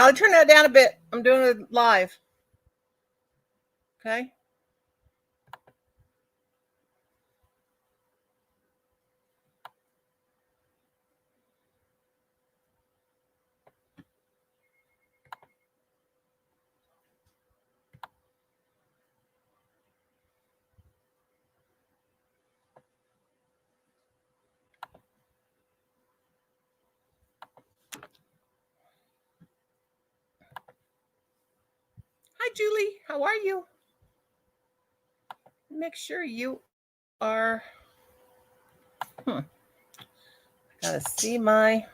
Holly, turn that down a bit. I'm doing it live. Okay. Hi, Julie. How are you? Make sure you are. Gotta see my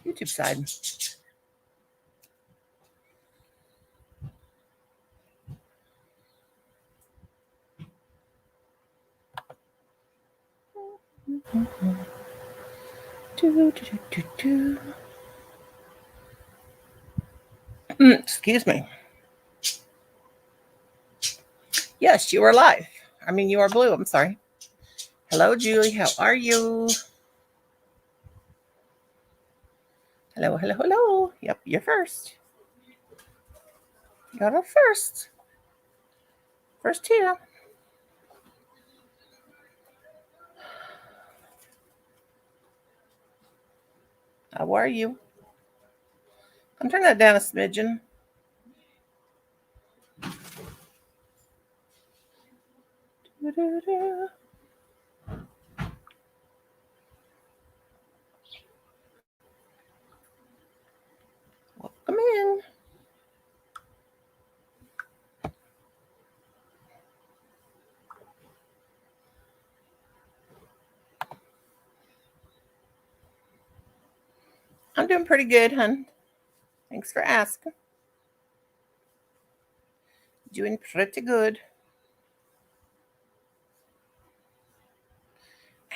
YouTube side. Excuse me. Yes, you are live. I mean, you are blue. I'm sorry. Hello, Julie. How are you? Hello, hello, hello. Yep, you're first. You're the first. First here. How are you? I'm turning that down a smidgen. Welcome in. I'm doing pretty good, hun. Thanks for asking. Doing pretty good.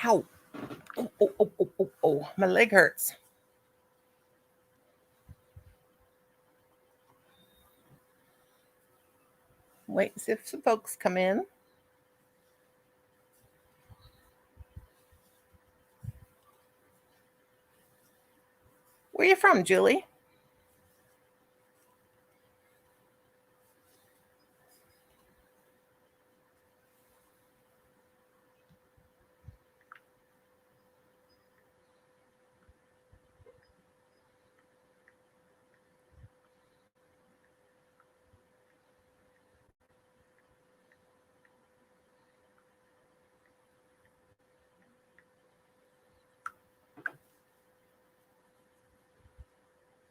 Ow. Oh. My leg hurts. Wait and see if some folks come in. Where you from, Julie?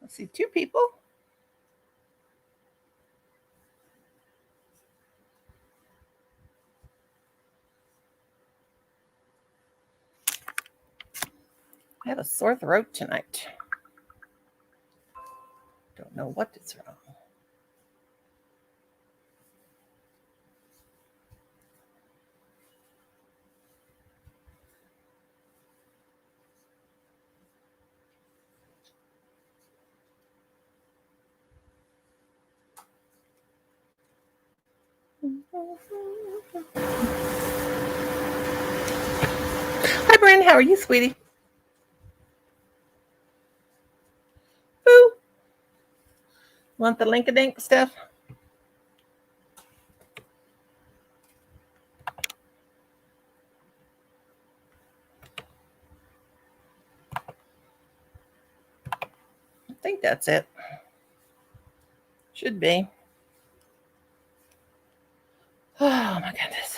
I see two people. I have a sore throat tonight. Don't know what is wrong. Hi, Bryn. How are you, sweetie? Boo. Want the link-a-dink stuff? I think that's it. Should be. Oh, my goodness.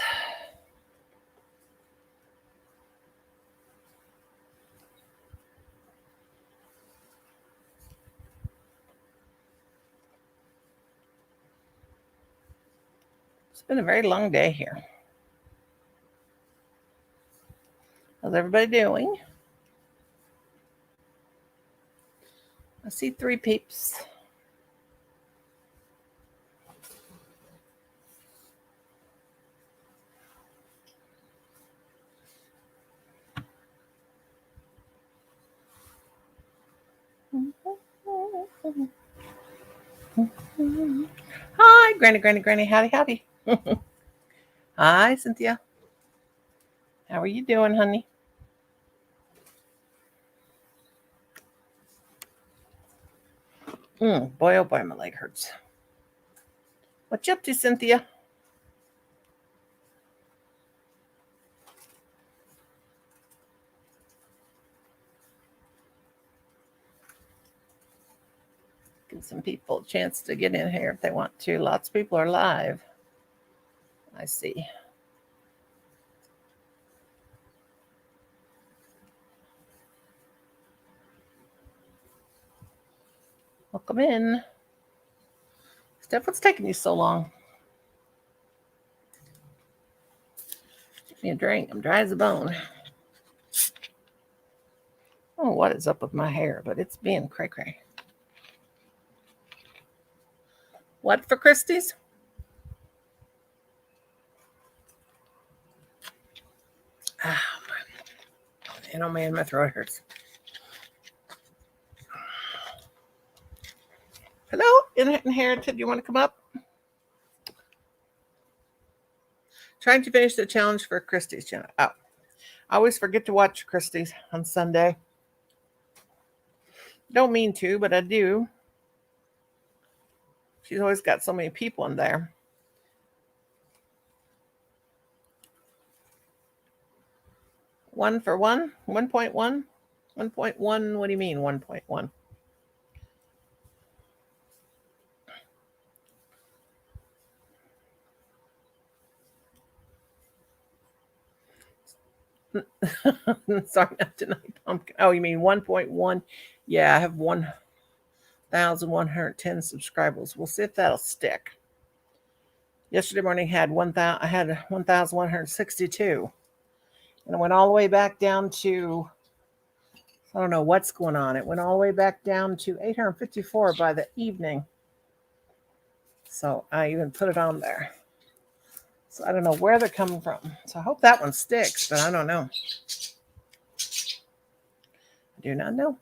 It's been a very long day here. How's everybody doing? I see three peeps. Hi, Granny. Howdy. Hi, Cynthia. How are you doing, honey? Boy, oh boy, my leg hurts. What you up to, Cynthia? Give some people a chance to get in here if they want to. Lots of people are live. I see. Welcome in. Steph, what's taking you so long? Give me a drink. I'm dry as a bone. Oh, what is up with my hair? But it's being cray-cray. What for Christie's? Oh man, my throat hurts. Hello, Inherited. You want to come up? Trying to finish the challenge for Christie's channel. Oh, I always forget to watch Christie's on Sunday. Don't mean to, but I do. She's always got so many people in there. One for one? 1.1? 1.1? What do you mean 1.1? Sorry, not tonight, pumpkin. Oh, you mean 1.1? Yeah, I have 1,110 subscribers. We'll see if that'll stick. Yesterday morning I had 1,162. And it went all the way back down to, I don't know what's going on. It went all the way back down to 854 by the evening. So I even put it on there. So I don't know where they're coming from. So I hope that one sticks, but I don't know. I do not know.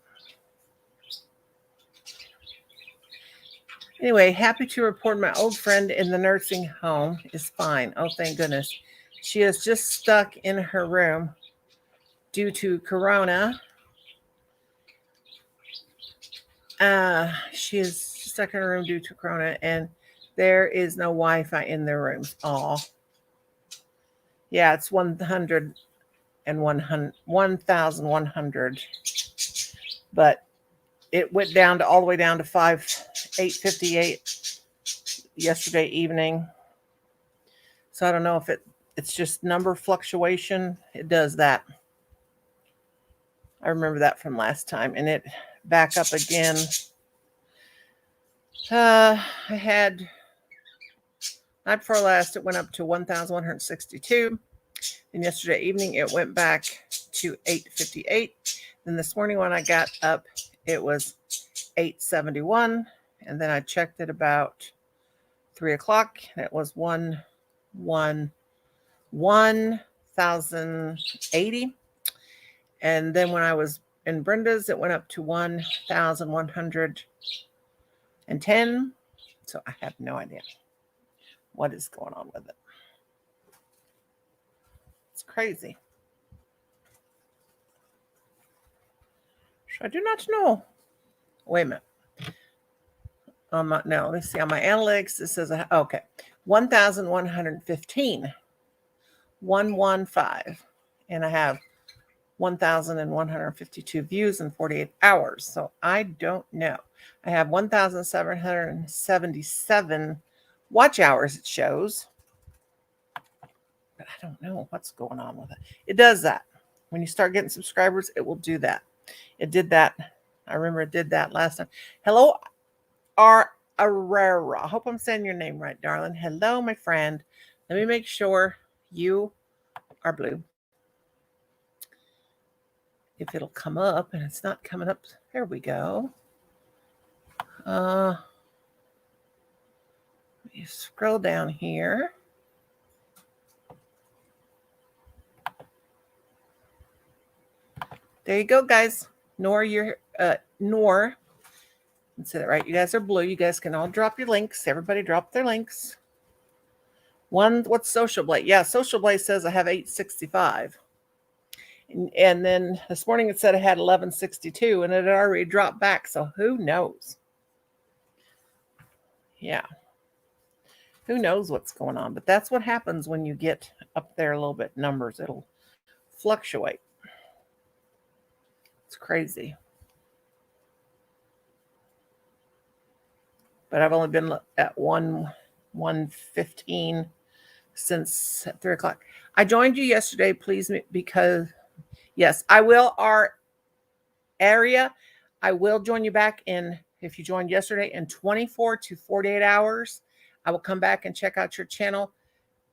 Anyway, happy to report my old friend in the nursing home is fine. Oh, thank goodness. She is just stuck in her room due to corona. She is stuck in her room due to corona, and there is no Wi-Fi in their rooms. Aw. Yeah, it's 100 and 1,100. But it went down to all the way down to 858 yesterday evening. So I don't know if it's just number fluctuation. It does that. I remember that from last time, and it back up again. I had night before last, it went up to 1,162. And yesterday evening, it went back to 858. Then this morning, when I got up, it was 871. And then I checked it about 3 o'clock, and it was 1,080. And then when I was in Brenda's, it went up to 1,110. So I have no idea what is going on with it. It's crazy. I do not know. Wait a minute. No, let's see. On my analytics, it says, okay, 1,115. 115. And I have 1,152 views in 48 hours. So I don't know. I have 1,777 watch hours, it shows. But I don't know what's going on with it. It does that. When you start getting subscribers, it will do that. It did that. I remember it did that last time. Hello, Arrera. I hope I'm saying your name right, darling. Hello, my friend. Let me make sure you are blue. If it'll come up, and it's not coming up. There we go. Let me scroll down here. There you go, guys. Nor, let's say that right. You guys are blue. You guys can all drop your links. Everybody drop their links. What's Social Blade? Yeah, Social Blade says I have 865. And then this morning it said I had 1162, and it had already dropped back. So who knows? Yeah. Who knows what's going on? But that's what happens when you get up there a little bit numbers. It'll fluctuate. It's crazy. But I've only been at 1:15 since 3 o'clock. I joined you yesterday, please, because yes, I will. Our area, I will join you back in. If you joined yesterday, in 24 to 48 hours, I will come back and check out your channel,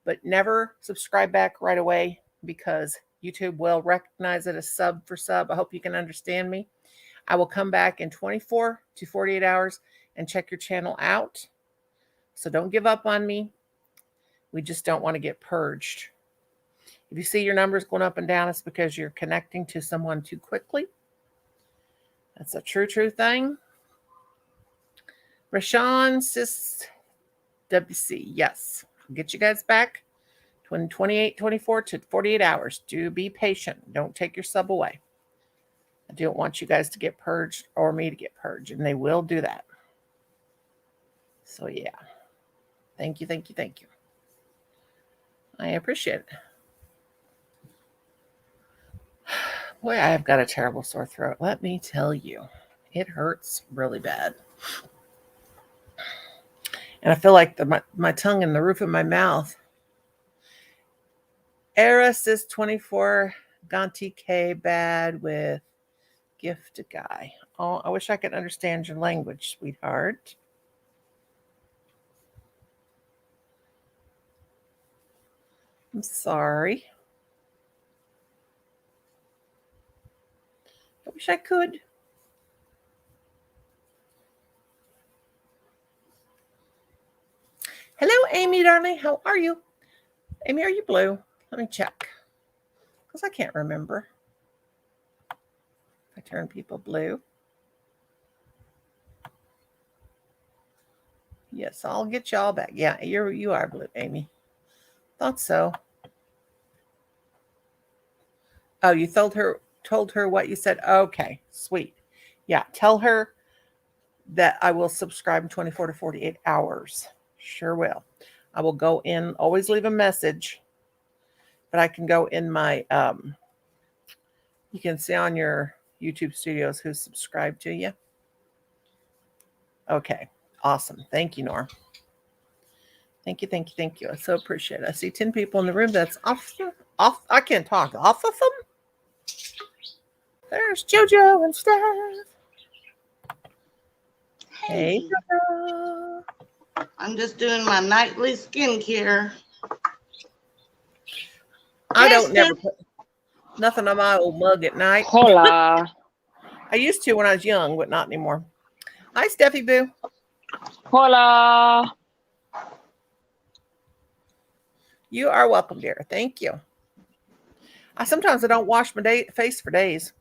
but never subscribe back right away because YouTube will recognize it as sub for sub. I hope you can understand me. I will come back in 24 to 48 hours and check your channel out. So don't give up on me. We just don't want to get purged. If you see your numbers going up and down, it's because you're connecting to someone too quickly. That's a true thing. Rashawn, Sis, WC, yes. I'll get you guys back 28, 24 to 48 hours. Do be patient. Don't take your sub away. I don't want you guys to get purged or me to get purged, and they will do that. So, yeah. Thank you. I appreciate it. Boy, I have got a terrible sore throat. Let me tell you. It hurts really bad. And I feel like my tongue and the roof of my mouth. Era says 24 Ganti K bad with gift guy. Oh, I wish I could understand your language, sweetheart. I'm sorry. I wish I could. Hello, Amy, darling. How are you? Amy, are you blue? Let me check. Because I can't remember. If I turn people blue. Yes, I'll get y'all back. Yeah, you are blue, Amy. Thought so. Oh, you told her what you said? Okay, sweet. Yeah, tell her that I will subscribe in 24 to 48 hours. Sure will. I will go in, always leave a message, but I can go in my, you can see on your YouTube studios who's subscribed to you. Okay, awesome. Thank you, Nora. Thank you. I so appreciate it. I see 10 people in the room. That's awesome. I can't talk. Off of them. There's JoJo and Steph. Hey, JoJo. I'm just doing my nightly skincare. I don't never put nothing on my old mug at night. Hola. I used to when I was young, but not anymore. Hi, Steffi Boo. Hola. You are welcome, dear. Thank you. Sometimes I don't wash my face for days.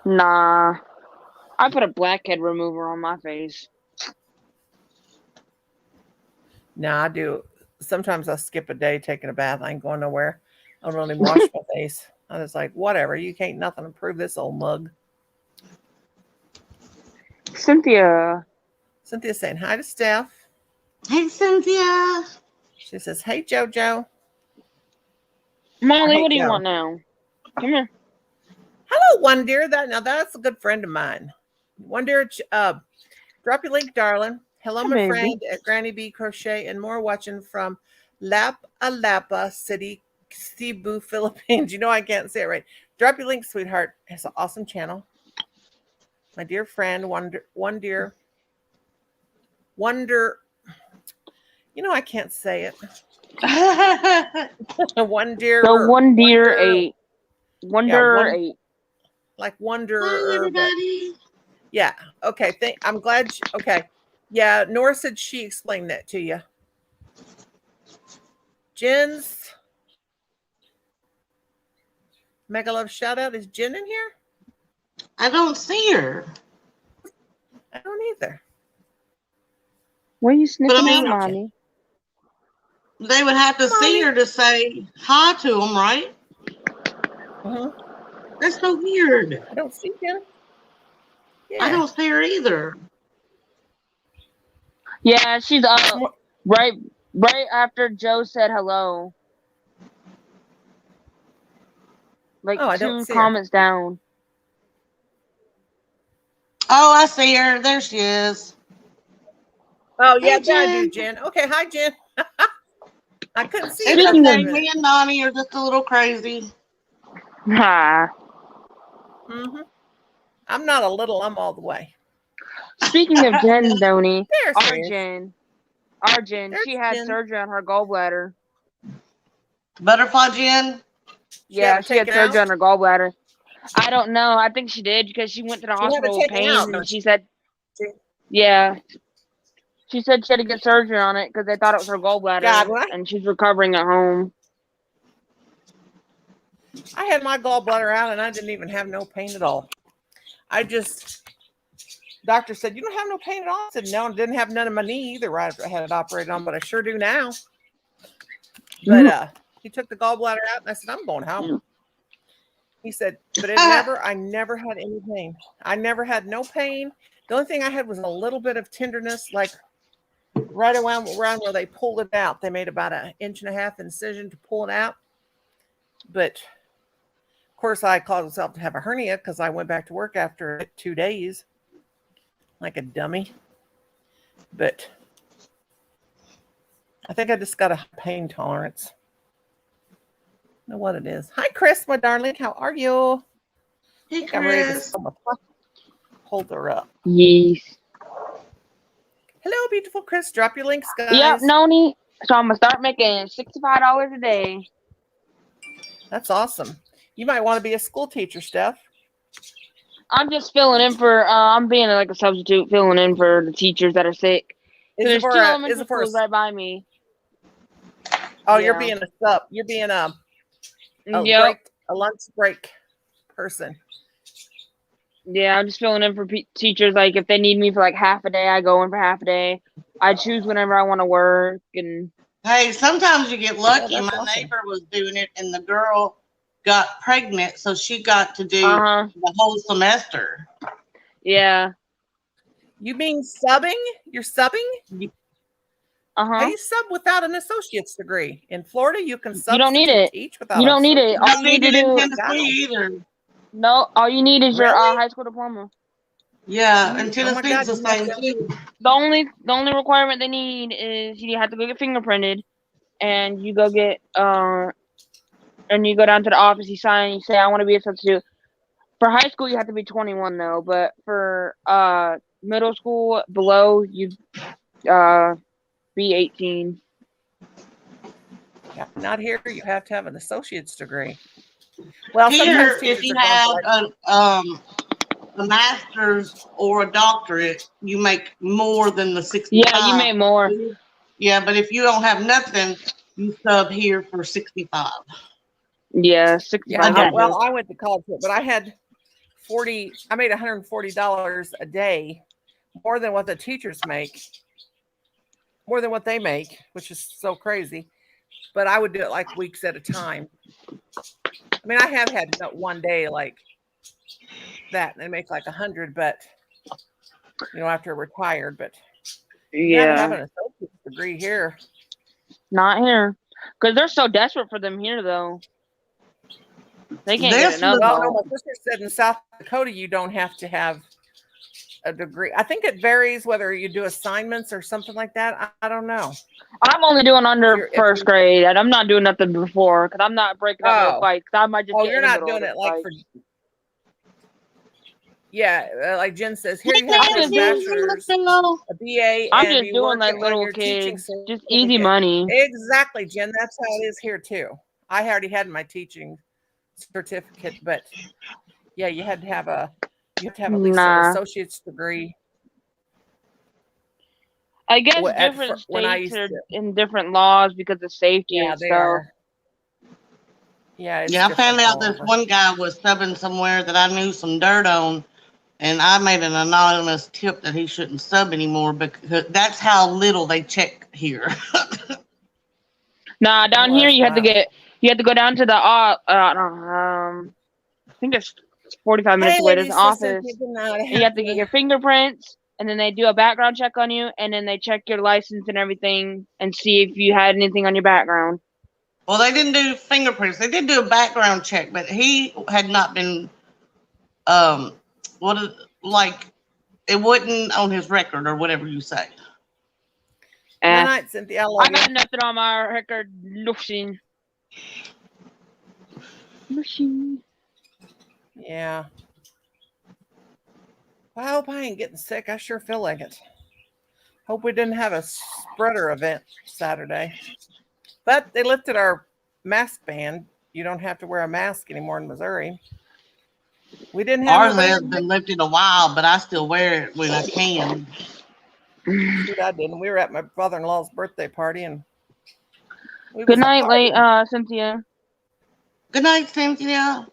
Nah. I put a blackhead remover on my face. No, I do. Sometimes I skip a day taking a bath. I ain't going nowhere. I don't really wash my face. I was like, whatever. You can't nothing improve this old mug. Cynthia saying hi to Steph. Hey, Cynthia. She says, hey, JoJo. Molly, what do you want now? Come here. Hello, One Deer. That's a good friend of mine. One Deer, drop your link, darling. Hello, my friend at Granny B Crochet and more, watching from Lapa City, Cebu, Philippines. You know I can't say it right. Drop your link, sweetheart. It's an awesome channel. My dear friend, Wonder. You know I can't say it. One Deer. The One Deer 8. Wonder 8. Like Wonder. Hi, everybody. Yeah. Okay. I'm glad. Okay. Yeah. Nora said she explained that to you. Jen's Mega Love shout out. Is Jen in here? I don't see her. I don't either. What are you sniffing at, Mommy? They would have to see her to say hi to them, right? Uh-huh. That's so weird. I don't see Jen. I Yeah. don't see her either. Yeah, she's up right after Joe said hello. Like Oh, I don't 2 see her. comments down. Oh, I see her. There she is. Oh, yeah, Hey, there I do, Jen. Jen. Okay, hi, Jen. I couldn't see It's you Speaking for of- a okay. minute. Me and Donnie are just a little crazy. Ha. Mm-hmm. I'm not a little, I'm all the way. Speaking of Jen, Donnie, There she is. our Jen, There's she had Jen. surgery on her gallbladder. Butterfly Jen. Yeah, have it she had taken surgery out? on her gallbladder. I don't know. I think she did because she went to the She had it hospital with taken pain, out, and don't she said, She- yeah, she said she had to get surgery on it because they thought it was her gallbladder, God, when and she's recovering at home. I had my gallbladder out and I didn't even have no pain at all. Doctor said, you don't have no pain at all? I said, no, I didn't have none in my knee either right after I had it operated on, but I sure do now. But he took the gallbladder out and I said, I'm going home. He said, but I never had any pain. I never had no pain. The only thing I had was a little bit of tenderness, like right around where they pulled it out. They made about 1.5 inch incision to pull it out. But of course, I caused myself to have a hernia because I went back to work after 2 days like a dummy. But I think I just got a pain tolerance. I don't know what it is. Hi, Chris, my darling. How are you? Hey, I'm ready to Chris. hold her up. Yes. Hello, beautiful Chris. Drop your links, guys. Yep, Noni. So I'm gonna start making $65 a day. That's awesome. You might want to be a school teacher, Steph. I'm just filling in for. I'm being like a substitute, filling in for the teachers that are sick. Is There's it 2 for elementary schools right by me. Oh, Yeah. you're being a sub. You're being a Yep. lunch break person. Yeah, I'm just filling in for teachers. Like if they need me for like half a day, I go in for half a day. I choose whenever I want to work, and Hey, sometimes you get lucky. that's My awesome. neighbor was doing it, and the girl got pregnant, so she got to do the whole semester. Yeah. You mean subbing? You're subbing? How do you sub without an associate's degree? In Florida, you can substitute You don't need it. teach without You don't need it. You All don't you need need to it in do. Tennessee either. No, all you need is your Really? high school diploma. Yeah, and Oh my Tennessee's God, the you must same have- too. The only requirement they need is you have to go get fingerprinted, and you go get and you go down to the office. You sign. You say I want to be a substitute. For high school, you have to be 21 though, but for middle school below, you be 18. Yeah, not here. You have to have an associate's degree. Well, Here, sometimes if teachers you are have a master's or a doctorate, you make more than the 65. Yeah, you make more. Yeah, but if you don't have nothing, you sub here for 65. Yeah, 65. Okay. Well, I went to college, but I had I made $140 a day, more than what the teachers make, more than what they make, which is so crazy. But I would do it like weeks at a time. I mean, I have had one day like that and make like 100, but after retired. But you gotta have an associate's degree here. Not here, because they're so desperate for them here, though. They can't get enough. Well, no, my sister said in South Dakota you don't have to have a degree. I think it varies whether you do assignments or something like that. I don't know. I'm only doing under first grade, and I'm not doing nothing before because I'm not breaking up no fights. I might just. You're not doing it like for. Yeah, like Jen says, here you have a bachelor's, a BA, I'm and just doing like little kids, just easy money. Exactly, Jen. That's how it is here too. I already had my teaching certificate, but yeah, you have to have at least an associate's degree. I guess different states are in different laws because of safety and they stuff. are. Yeah, I found out this one guy was subbing somewhere that I knew some dirt on, and I made an anonymous tip that he shouldn't sub anymore because that's how little they check here. Nah, down here you have to go down to the I think it's It's 45 minutes away. There's an office. Cynthia, good night. And you have to get your fingerprints, and then they do a background check on you, and then they check your license and everything and see if you had anything on your background. Well, they didn't do fingerprints. They did do a background check, but he had not been, it wasn't on his record or whatever you say. Good And night, Cynthia. I I love got you. nothing on my record. Nothing. Yeah. Well, I hope I ain't getting sick. I sure feel like it. Hope we didn't have a spreader event Saturday. But they lifted our mask ban. You don't have to wear a mask anymore in Missouri. We didn't have Ours nobody- has been lifted a while, but I still wear it when I can. Shoot, I didn't. We were at my father-in-law's birthday party, and we Good was night, partying. Cynthia. Good night, Cynthia.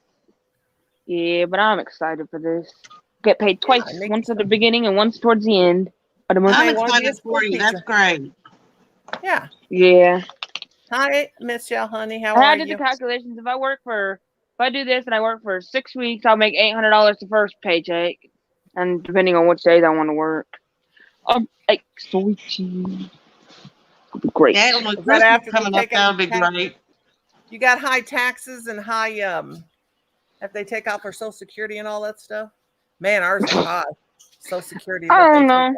Yeah, but I'm excited for this. Get paid twice. I make Once at the beginning and once towards the end of the month. I'm I wanna be a excited school for you. That's teacher. great. Yeah. Yeah. Hi, Miss Y'all, honey. How I are did you? the calculations. If I do this and I work for 6 weeks, I'll make $800 the first paycheck. And depending on which days I want to work. I'm excited. It'll be great. Yeah, with that Christmas after we coming up, take that'll out be tax- great. You got high taxes and high if they take off our Social Security and all that stuff. Man, ours is high. Social Security. I that they don't take know. out.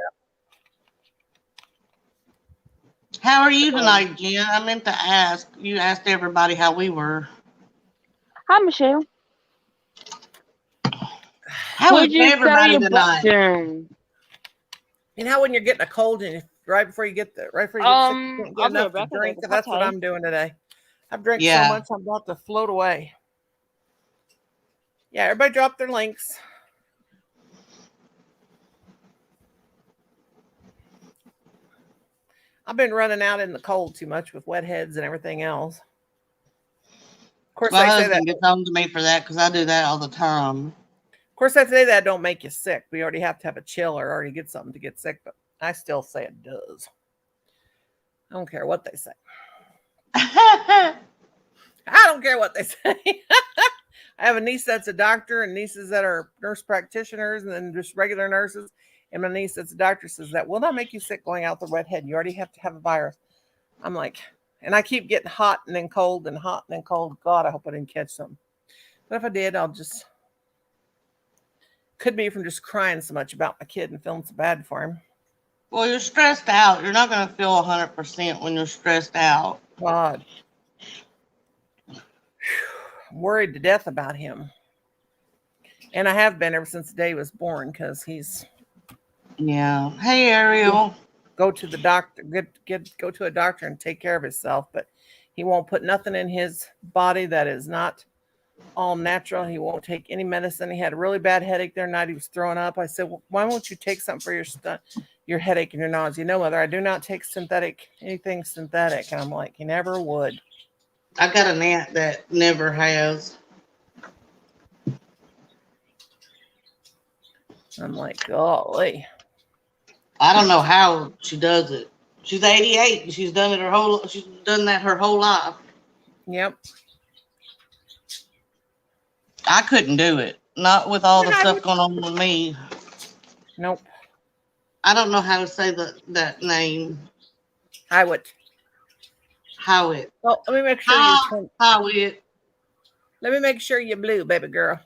How are you tonight, Jen? I meant to ask. You asked everybody how we were. Hi, Michelle. How Would is you settle everybody your butt tonight? down? You know how when you're getting a cold and right before you get sick, you can't I'll get be enough to Rebecca, drink. there's a That's what pate. I'm doing today. I've drank Yeah. so much I'm about to float away. Yeah, everybody drop their links. I've been running out in the cold too much with wet heads and everything else. Of course, My they say that. husband gets on to me for that because I do that all the time. Of course, I say that don't make you sick. We already have to have a chill or already get something to get sick, but I still say it does. I don't care what they say. I don't care what they say. I have a niece that's a doctor and nieces that are nurse practitioners and then just regular nurses. And my niece that's a doctor says that will not make you sick going out the wet head. You already have to have a virus. I'm like, and I keep getting hot and then cold and hot and then cold. God, I hope I didn't catch something. But if I did, I'll just, could be from just crying so much about my kid and feeling so bad for him. Well, you're stressed out. You're not going to feel 100% when you're stressed out. God. I'm worried to death about him. And I have been ever since the day he was born because he's Yeah. Hey, Ariel. go to the doctor, go to a doctor and take care of himself, but he won't put nothing in his body that is not all natural. He won't take any medicine. He had a really bad headache the other night. He was throwing up. I said, well, why won't you take something for your headache and your nausea? No, mother, I do not take anything synthetic. And I'm like, he never would. I got an aunt that never has. I'm like, golly. I don't know how she does it. She's 88 and she's done that her whole life. Yep. I couldn't do it. Not with all the Yeah, stuff going on with me. Nope. I don't know how to say that name. I would. Howitt. Well, let me make sure Howitt. let me make sure you're blue, baby girl.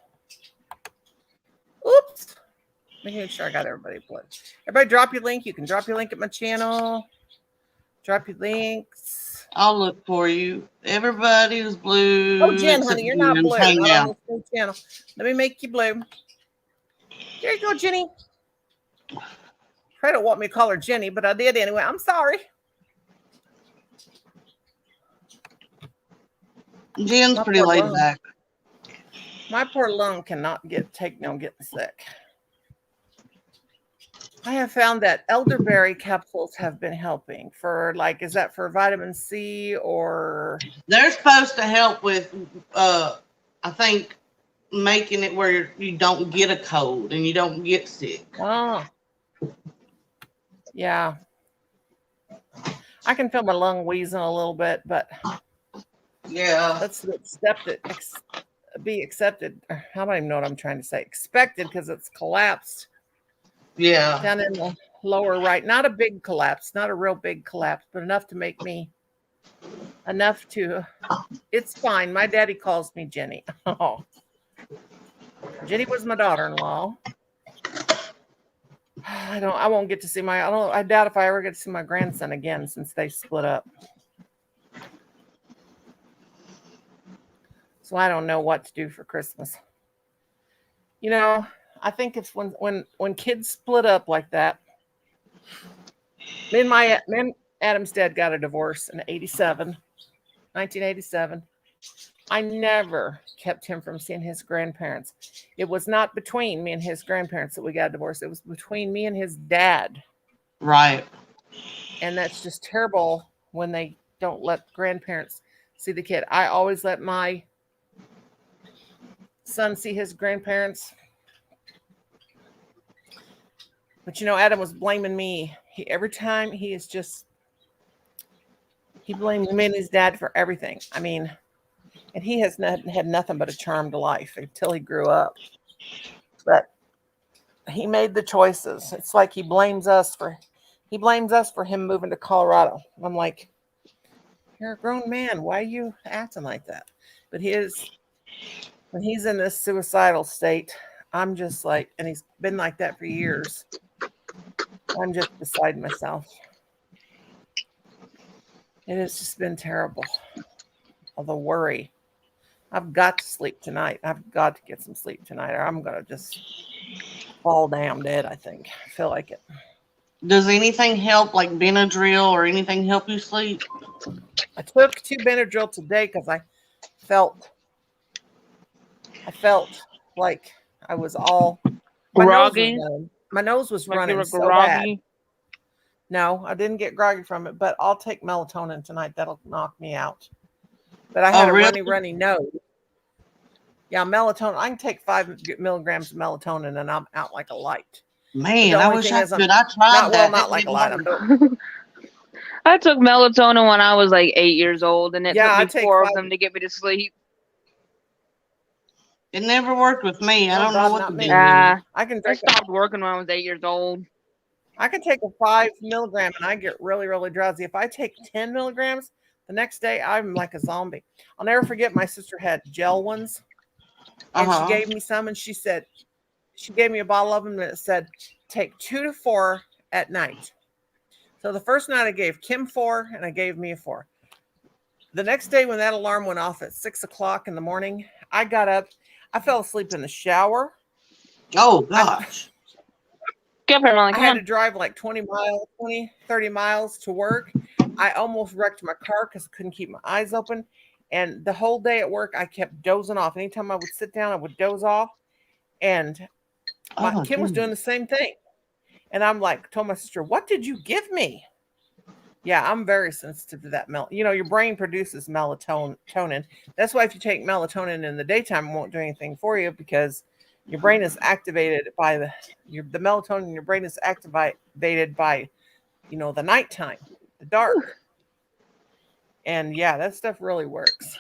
Oops. Making sure I got everybody blue. Everybody drop your link. You can drop your link at my channel. Drop your links. I'll look for you. Everybody's blue. Oh, Jen, except honey, you're not Jen. blue. Hang Not out. on this new channel. Let me make you blue. Here you go, Jenny. I don't want me to call her Jenny, but I did anyway. I'm sorry. Jen's My pretty poor laid lung. back. My poor lung cannot take no getting sick. I have found that elderberry capsules have been helping for is that for vitamin C or? They're supposed to help with, I think, making it where you don't get a cold and you don't get sick. Oh, yeah. I can feel my lung wheezing a little bit, but Yeah. let's be accepted. I don't even know what I'm trying to say. Expected because it's collapsed Yeah. down in the lower right. Not a big collapse, not a real big collapse, but enough to make me enough to. It's fine. My daddy calls me Jenny. Oh, Jenny was my daughter-in-law. I won't get to see I doubt if I ever get to see my grandson again since they split up. So I don't know what to do for Christmas. You know, I think it's when kids split up like that. Me and Adam's dad got a divorce in 1987. I never kept him from seeing his grandparents. It was not between me and his grandparents that we got divorced. It was between me and his dad. Right. And that's just terrible when they don't let grandparents see the kid. I always let my son see his grandparents. But Adam was blaming me. Every time he blamed me and his dad for everything. I mean, and he has had nothing but a charmed life until he grew up. But he made the choices. It's like he blames us for him moving to Colorado. I'm like, you're a grown man. Why are you acting like that? But when he's in this suicidal state, I'm just like, and he's been like that for years. I'm just beside myself. It has just been terrible. All the worry. I've got to sleep tonight. I've got to get some sleep tonight, or I'm going to just fall down dead, I think. I feel like it. Does anything help, like Benadryl or anything help you sleep? I took 2 Benadryl today because I felt like I was all Groggy? My nose was Like you running were so bad. groggy? No, I didn't get groggy from it, but I'll take melatonin tonight. That'll knock me out. But I had really? runny nose. Yeah, melatonin. I can take 5 milligrams of melatonin and I'm out like a light. Man, I wish I could. I tried that. Not like a light. I took melatonin when I was like 8 years old, and it took me 4 of them to get me to sleep. It never worked with me. I don't know what to do. I can It stopped working when I was 8 years old. I can take a 5 milligram and I get really, really drowsy. If I take 10 milligrams, the next day I'm like a zombie. I'll never forget my sister had gel ones. And she gave me some and she gave me a bottle of them and it said, take 2 to 4 at night. So the first night I gave Kim 4 and I gave me a 4. The next day when that alarm went off at 6 o'clock in the morning, I got up. I fell asleep in the shower. Oh, gosh. I had to drive like 30 miles to work. I almost wrecked my car because I couldn't keep my eyes open. And the whole day at work, I kept dozing off. Anytime I would sit down, I would doze off. And Kim was doing the same thing. And I'm like, told my sister, what did you give me? Yeah, I'm very sensitive to that. Your brain produces melatonin. That's why if you take melatonin in the daytime, it won't do anything for you because your brain is activated by the melatonin in your brain is activated by, the nighttime, the dark. And yeah, that stuff really works.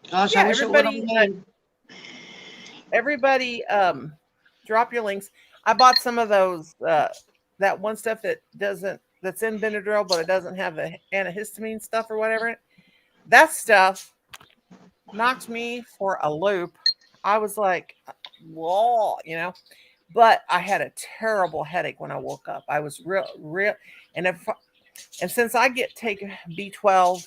Gosh, I wish it would have. Everybody, drop your links. I bought some of those, that one stuff that's in Benadryl, but it doesn't have the antihistamine stuff or whatever. That stuff knocked me for a loop. I was like, whoa, but I had a terrible headache when I woke up. I was real. And since I take B12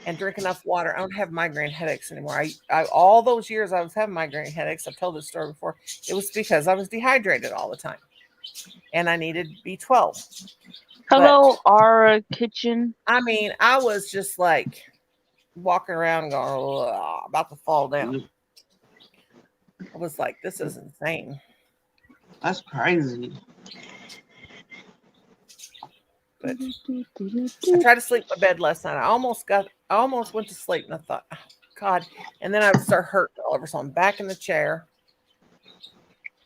and drink enough water, I don't have migraine headaches anymore. I all those years I was having migraine headaches. I've told this story before. It was because I was dehydrated all the time and I needed B12. Hello, Aura Kitchen. I mean, I was just like walking around going, about to fall down. I was like, this is insane. That's crazy. But I tried to sleep in bed last night. I almost went to sleep and I thought, oh, God. And then I would start hurting all over. So I'm back in the chair.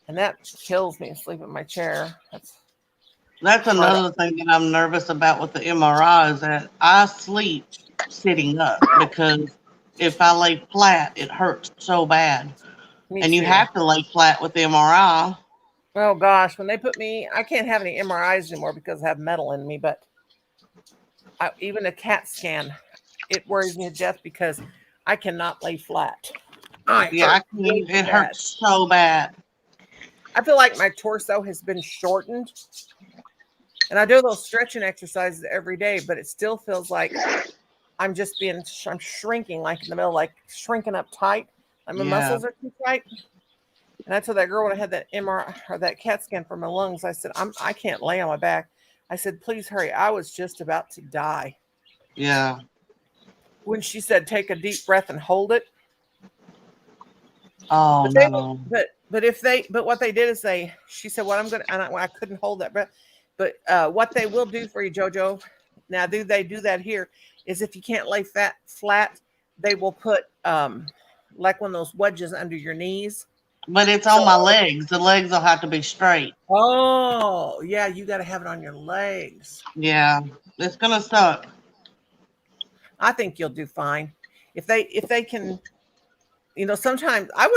And that kills me, sleep in my chair. That's another thing that I'm nervous about with the MRI is that I sleep sitting up because if I lay flat, it hurts so bad. Me And you too. have to lay flat with the MRI. Oh gosh, when they put me, I can't have any MRIs anymore because I have metal in me. But even a CAT scan, it worries me to death because I cannot lay flat. Yeah, Way too it bad. hurts so bad. I feel like my torso has been shortened, and I do those stretching exercises every day, but it still feels like I'm just I'm shrinking, like in the middle, like shrinking up tight. Like my Yeah. muscles are too tight. And I told that girl when I had that MRI or that CAT scan for my lungs, I said, I can't lay on my back. I said, please hurry. I was just about to die. Yeah. When she said, take a deep breath and hold it. Oh, no. But what they did is she said, what I'm going to, and I couldn't hold that breath. But what they will do for you, JoJo, now they do that here, is if you can't lay flat, they will put like one of those wedges under your knees. But it's on my legs. The legs will have to be straight. Oh, yeah, you got to have it on your legs. Yeah, it's gonna suck. I think you'll do fine. If they can, sometimes I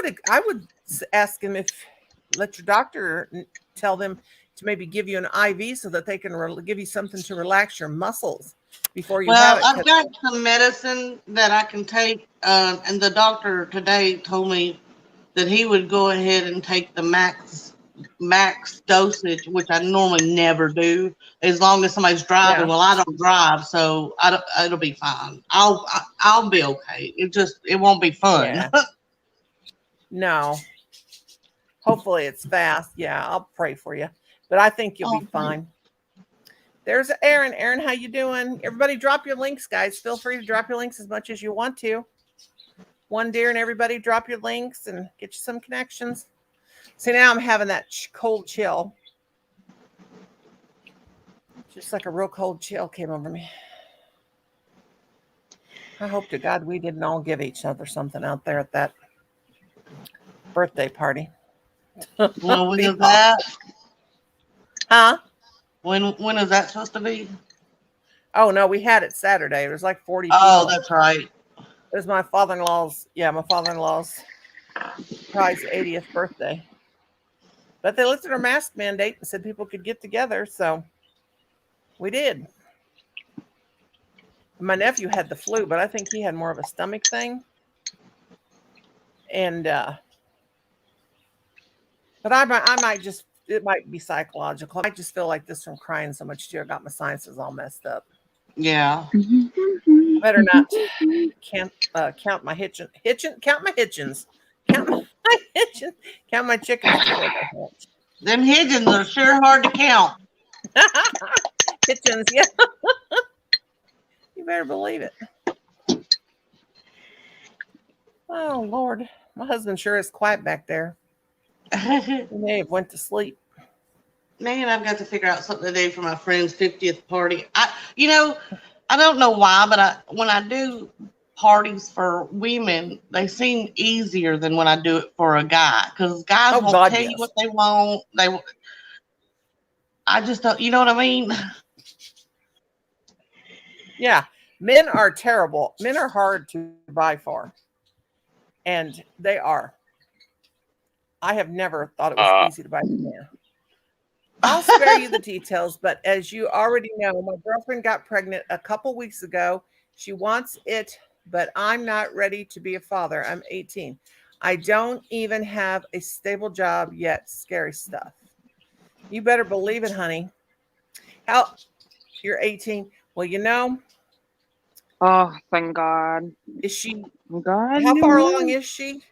would ask them let your doctor tell them to maybe give you an IV so that they can give you something to relax your muscles before you have it. I've got some medicine that I can take, and the doctor today told me that he would go ahead and take the max dosage, which I normally never do, as long as somebody's driving. Yeah. Well, I don't drive, so it'll be fine. I'll be okay. It won't be fun. Yeah. No. Hopefully it's fast. Yeah, I'll pray for you, but I think you'll be fine. There's Aaron. Aaron, how you doing? Everybody drop your links, guys. Feel free to drop your links as much as you want to. One dear and everybody drop your links and get you some connections. See, now I'm having that cold chill. Just like a real cold chill came over me. I hope to God we didn't all give each other something out there at that birthday party. Well, when is that? Huh? When is that supposed to be? Oh, no, we had it Saturday. It was like 40 Oh, people. that's right. It was my father-in-law's probably 80th birthday. But they lifted our mask mandate and said people could get together, so we did. My nephew had the flu, but I think he had more of a stomach thing. And but I might just, it might be psychological. I just feel like this from crying so much too. I got my sinuses all messed up. Yeah. Better not count my hitchins. Count my hitchins. Count my chickens before they hatch. Them Higgins are sure hard to count. Hitchins, yeah. You better believe it. Oh Lord, my husband sure is quiet back there. He may have went to sleep. Man, I've got to figure out something to do for my friend's 50th party. I don't know why, but when I do parties for women, they seem easier than when I do it for a guy, because guys won't tell you what they want. I just don't, you know what I mean? Yeah, men are terrible. Men are hard to buy for, and they are. I have never thought it was easy to buy a man. I'll spare you the details, but as you already know, my girlfriend got pregnant a couple weeks ago. She wants it, but I'm not ready to be a father. I'm 18. I don't even have a stable job yet. Scary stuff. You better believe it, honey. How you're 18? Well, Oh, thank God. is she? God. How far along is she?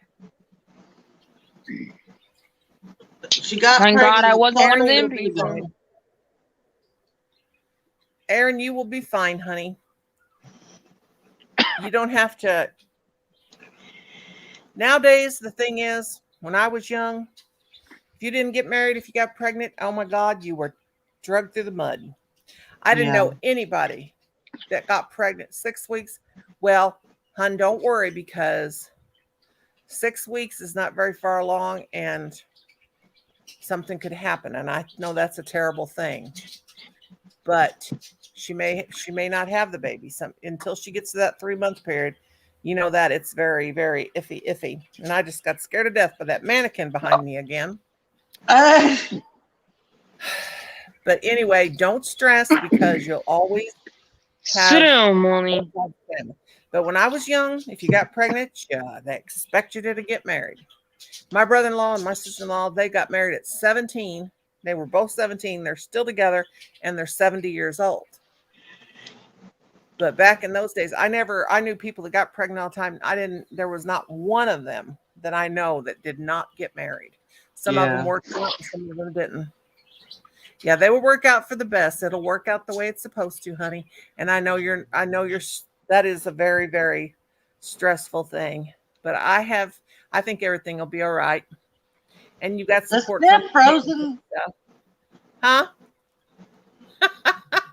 She got Thank pregnant. God I wasn't one of Aaron them will be people. fine. Aaron, you will be fine, honey. You don't have to. Nowadays, the thing is, when I was young, if you didn't get married, if you got pregnant, oh my God, you were dragged through the mud. I didn't know anybody that got pregnant 6 weeks. Well, hun, don't worry, because 6 weeks is not very far along and something could happen. And I know that's a terrible thing, but she may not have the baby until she gets to that 3 month period. you know that it's very, very iffy. And I just got scared to death by that mannequin behind me again. But anyway, don't stress because you'll always have Ceremony. But when I was young, if you got pregnant, yeah, they expected you to get married. My brother-in-law and my sister-in-law, they got married at 17. They were both 17. They're still together, and they're 70 years old. But back in those days, I knew people that got pregnant all the time. There was not one of them that I know that did not get married. Some of them worked out, and some of them didn't. Yeah, they will work out for the best. It'll work out the way it's supposed to, honey. And I know that is a very, very stressful thing. But I think everything will be all right. And you got support. Is frozen? Huh?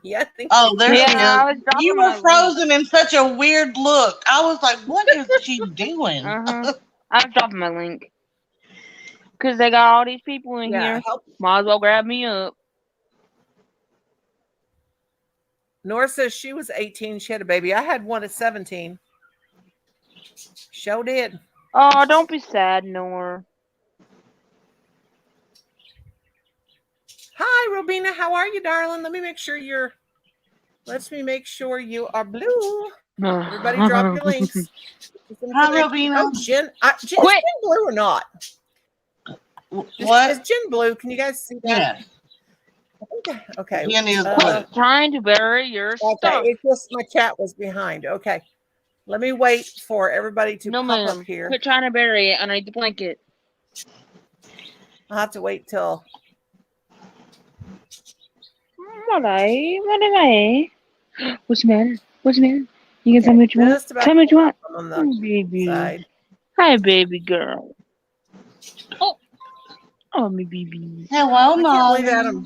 Yeah, I think. Oh, there Yeah, you were frozen in such a weird look. I was like, what is she doing? I was dropping my link. Because they got all these people in here. Might as well grab me up. Nora says she was 18. She had a baby. I had one at 17. Sure did. Oh, don't be sad, Nora. Hi, Robina. How are you, darling? Let me make sure you are blue. Everybody drop your links. Hi, Robina. Oh, Jen. Is Jen blue or not? What? Is Jen blue? Can you guys see that? Yeah. Okay. Jen is trying to bury your stuff. It's just my chat was behind. Okay. Let me wait for everybody to pop up here. Quit trying to bury it underneath the blanket. I'll have to wait till. What's the matter? What's the matter? You can tell me what you want. Tell me what you want. Oh, baby. Side. Hi, baby girl. Oh, me baby. Hello, Mom.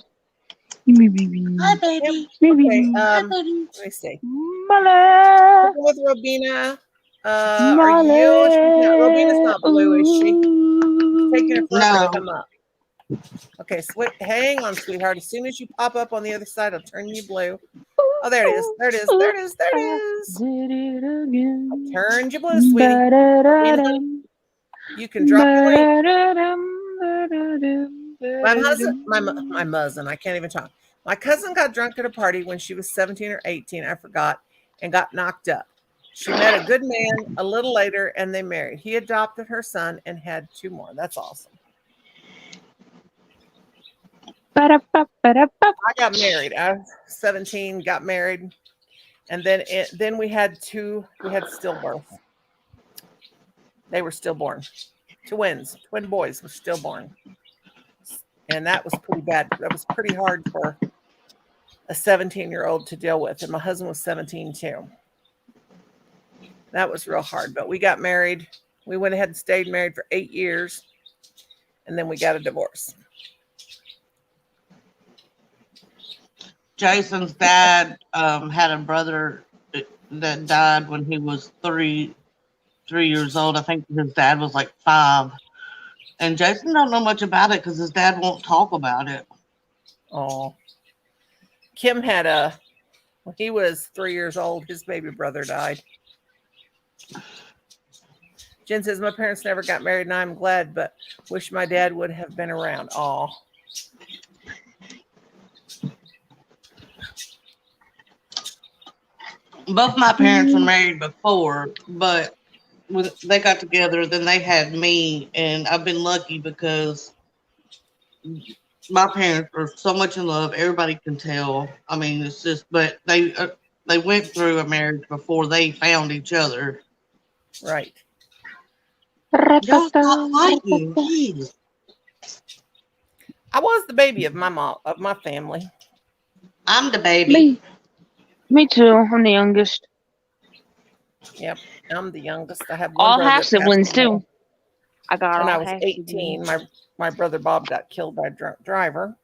Me baby. Hi, baby. Baby. Okay, Hi, baby. Let me see. Mother. With Robina. Are you? Robina's not blue, is she? Taking her forever to come up. Okay, hang on, sweetheart. As soon as you pop up on the other side, I'll turn you blue. Oh, there it is. There it is. There it is. There it is. Did it again. I turned you blue, sweetie. You can drop your link. My cousin, I can't even talk. My cousin got drunk at a party when she was 17 or 18, I forgot, and got knocked up. She met a good man a little later, and they married. He adopted her son and had 2 more. That's awesome. I got married. I was 17, got married, and then we had stillbirth. They were stillborn. Twins, twin boys were stillborn. And that was pretty bad. That was pretty hard for a 17-year-old to deal with. And my husband was 17 too. That was real hard. But we got married. We went ahead and stayed married for 8 years. And then we got a divorce. Jason's dad had a brother that died when he was 3 years old. I think his dad was like 5. And Jason don't know much about it because his dad won't talk about it. Oh. Kim when he was 3 years old, his baby brother died. Jen says, my parents never got married and I'm glad, but wish my dad would have been around. Oh. Both my parents were married before, but when they got together, then they had me, and I've been lucky because my parents are so much in love. Everybody can tell. I mean, it's just, but they went through a marriage before they found each other. Right. Y'all stop fighting, please. I was the baby of my mom, of my family. I'm the baby. Me too. I'm the youngest. Yep, I'm the youngest. I have one all brother half siblings too. I got when all I was half 18. siblings. My brother Bob got killed by a drunk driver.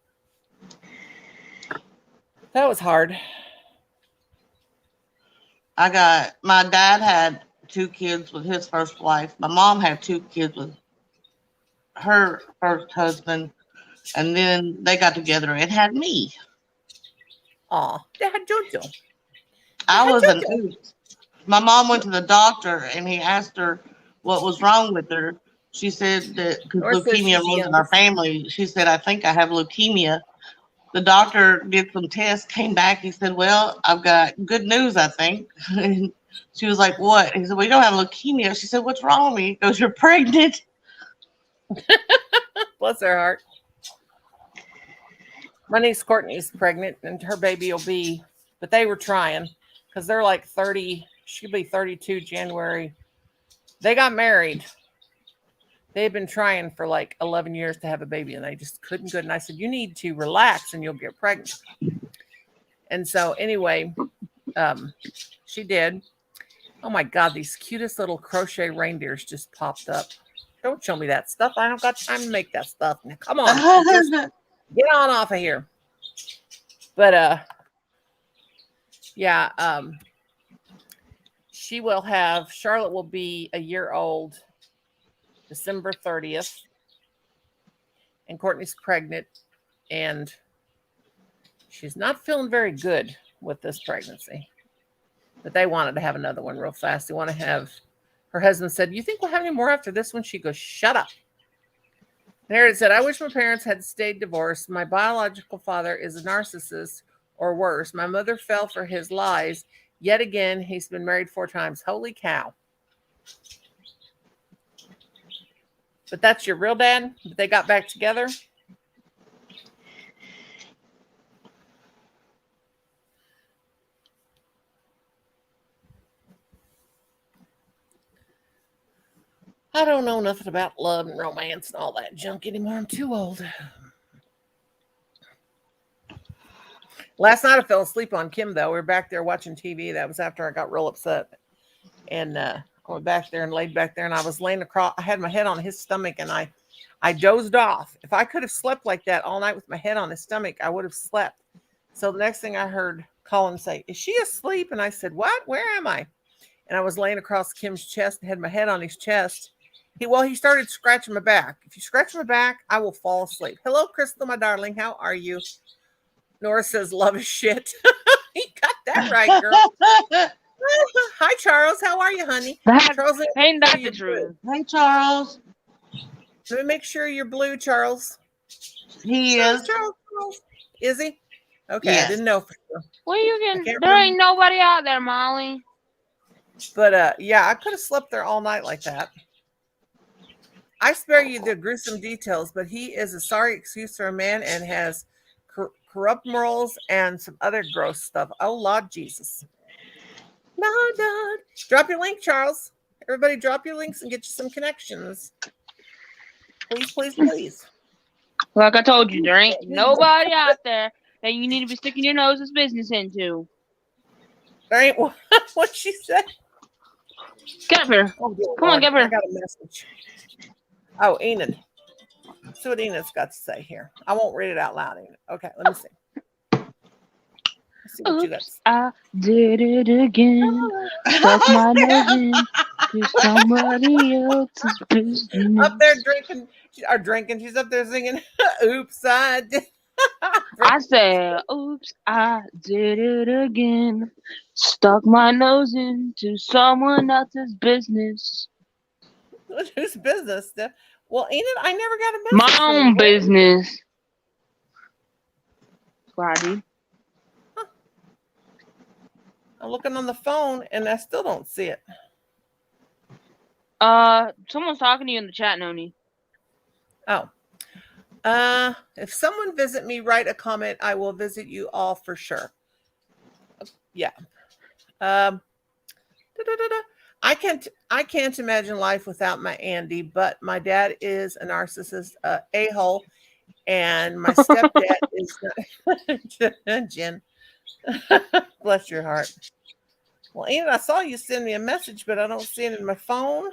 That was hard. My dad had 2 kids with his first wife. My mom had 2 kids with her first husband, and then they got together and had me. Aw, they had JoJo. I was an oops. My mom went to the doctor and he asked her what was wrong with her. She said that because Nora says leukemia she's the runs in our youngest. family. She said, I think I have leukemia. The doctor did some tests, came back. He said, well, I've got good news, I think. And she was like, what? He said, well, you don't have leukemia. She said, what's wrong with me? He goes, you're pregnant. Bless her heart. My niece Courtney's pregnant, and her baby will be, but they were trying because they're like 30. She'll be 32 January. They got married. They've been trying for like 11 years to have a baby, and they just couldn't good. And I said, you need to relax and you'll get pregnant. And so anyway, she did. Oh my God, these cutest little crochet reindeers just popped up. Don't show me that stuff. I don't got time to make that stuff. Now, come on. Just get on off of here. But yeah, Charlotte will be a year old December 30th, and Courtney's pregnant, and she's not feeling very good with this pregnancy, but they wanted to have another one real fast. They want to have, her husband said, you think we'll have any more after this one? She goes, shut up. There it said, I wish my parents had stayed divorced. My biological father is a narcissist or worse. My mother fell for his lies. Yet again, he's been married 4 times. Holy cow. But that's your real dad? But they got back together? I don't know nothing about love and romance and all that junk anymore. I'm too old. Last night I fell asleep on Kim, though. We were back there watching TV. That was after I got real upset. And I went back there and laid back there, and I was laying across. I had my head on his stomach, and I dozed off. If I could have slept like that all night with my head on his stomach, I would have slept. So the next thing I heard Colin say, is she asleep? And I said, what? Where am I? And I was laying across Kim's chest and had my head on his chest. He started scratching my back. If you scratch my back, I will fall asleep. Hello, Crystal, my darling. How are you? Nora says, love is shit. He got that right, girl. Hi, Charles. How are you, honey? Charles, Ain't that the truth? Hey, Charles. Let me make sure you're blue, Charles. He is. Charles. Is he? Okay, Yes. I didn't know for sure. Well, you can. can't There ain't nobody out there, Molly. But yeah, I could have slept there all night like that. I spare you the gruesome details, but he is a sorry excuse for a man and has corrupt morals and some other gross stuff. Oh, Lord Jesus. Lord. Drop your link, Charles. Everybody drop your links and get you some connections. Please, please, please. Like I told you, there ain't nobody out there that you need to be sticking your nose's business into. There ain't what she said. Get up here. Oh, Come on, get up I here. got a message. Oh, Enid. Let's see what Enid's got to say here. I won't read it out loud, Enid. Okay, let me see. Let's see what you got to say. I did it again. Stuck my nose into somebody else's business. Up there drinking. She's up there singing, oops, I did. I said, oops, I did it again. Stuck my nose into someone else's business. Whose business? Well, Enid, I never got a message. My from own you. business. That's what I do. I'm looking on the phone and I still don't see it. Someone's talking to you in the chat, Noni. Oh. If someone visit me, write a comment. I will visit you all for sure. Yeah. I can't imagine life without my Andy, but my dad is a narcissist, a-hole, and my stepdad is Jen. Bless your heart. Well, Enid, I saw you send me a message, but I don't see it in my phone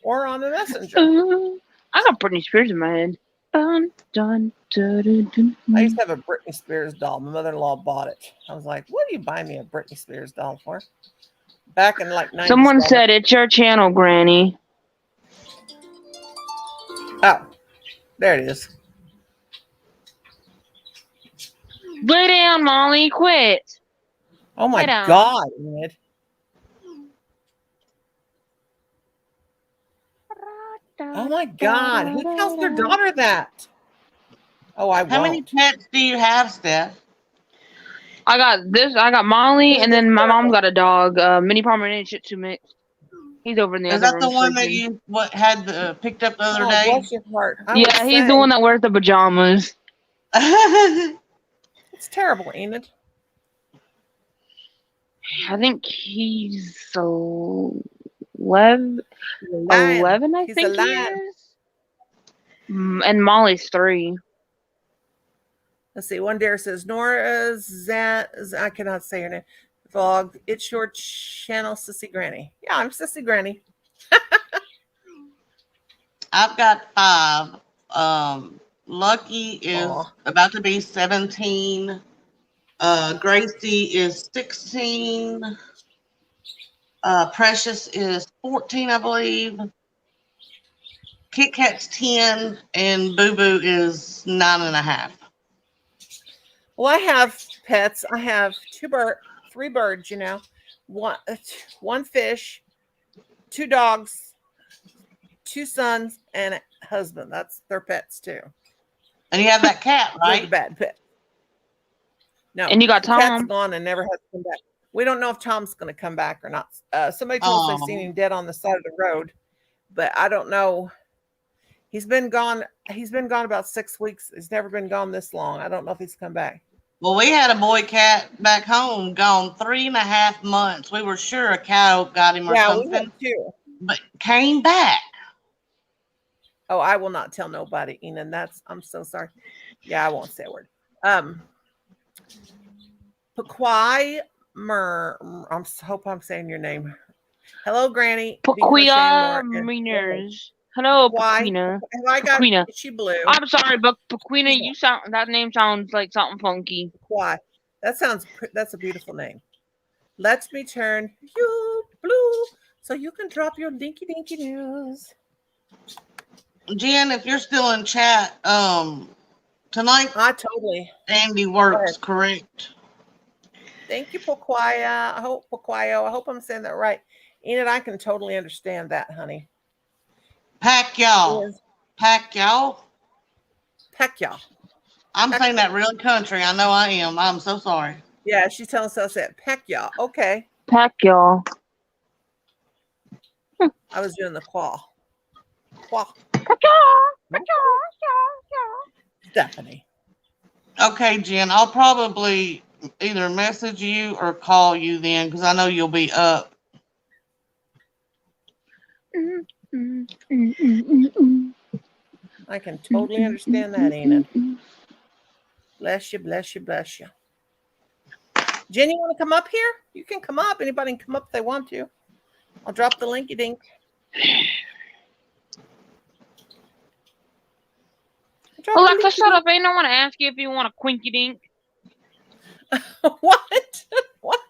or on the messenger. I got Britney Spears in my head. Dun, dun, dun, dun, dun. I used to have a Britney Spears doll. My mother-in-law bought it. I was like, what do you buy me a Britney Spears doll for? Back in like 90s. Someone said it's your channel, Granny. Oh, there it is. Lay down, Molly. Quit. Oh my Lay down. God, Enid. Oh my God. Who tells their daughter that? Oh, I How many won't. pets do you have, Steph? I got Molly, Yeah, and that's then my mom terrible. got a dog, mini Pomeranian Shih Tzu mix. He's over in the Is other that the room one that sleeping. you picked up the other Oh, day? bless your heart. I would Yeah, he's say the one that wears the pajamas. it's terrible, Enid. I think he's 11, He's a lion. 11 I He's a think he lion. is. And Molly's 3. Let's see. One dare says, Nora I cannot say her name. Vlog. It's your channel, Sissy Granny. Yeah, I'm Sissy Granny. I've got 5. Lucky is Aw. about to be 17. Gracie is 16. Precious is 14, I believe. Kit Kat's 10, and Boo Boo is 9.5. Well, I have pets. I have 3 birds, one fish, 2 dogs, 2 sons, and a husband. That's their pets too. And you have that cat, They're the right? bad pet. No, And you got the cat's Tom. gone and never has come back. We don't know if Tom's going to come back or not. Somebody told us they've seen Oh, him dead on the side of the road, but I don't know. He's been gone. He's been gone about 6 weeks. He's never been gone this long. I don't know if he's come back. well, we had a boy cat back home gone 3.5 months. We were sure a cow got him or Yeah, we something, have 2. but came back. Oh, I will not tell nobody, Enan. I'm so sorry. Yeah, I won't say a word. Paquai hope I'm saying your name. Hello, Granny. Paquia Miners. Hello, Why? Paquina. Have I got? Paquina. Is she blue? I'm sorry, but Paquina, that name sounds like something funky. Why? That's a beautiful name. Let me turn you blue so you can drop your dinky news. Jen, if you're still in chat, tonight Totally. Andy works, correct? Thank you, Paquia. I hope I'm saying that right. Enid, I can totally understand that, honey. Pacquiao. Pacquiao. I'm saying that real country. I know I am. I'm so sorry. Yeah, she's telling us that. Pacquiao. Okay. Pacquiao. I was doing the quaw. Stephanie. Okay, Jen, I'll probably either message you or call you then because I know you'll be up. I can totally understand that, Enid. Bless you. Jen, you want to come up here? You can come up. Anybody can come up if they want to. I'll drop the linky dink. Alexa, shut up. Ain't no one to ask you if you want a quinky dink. What?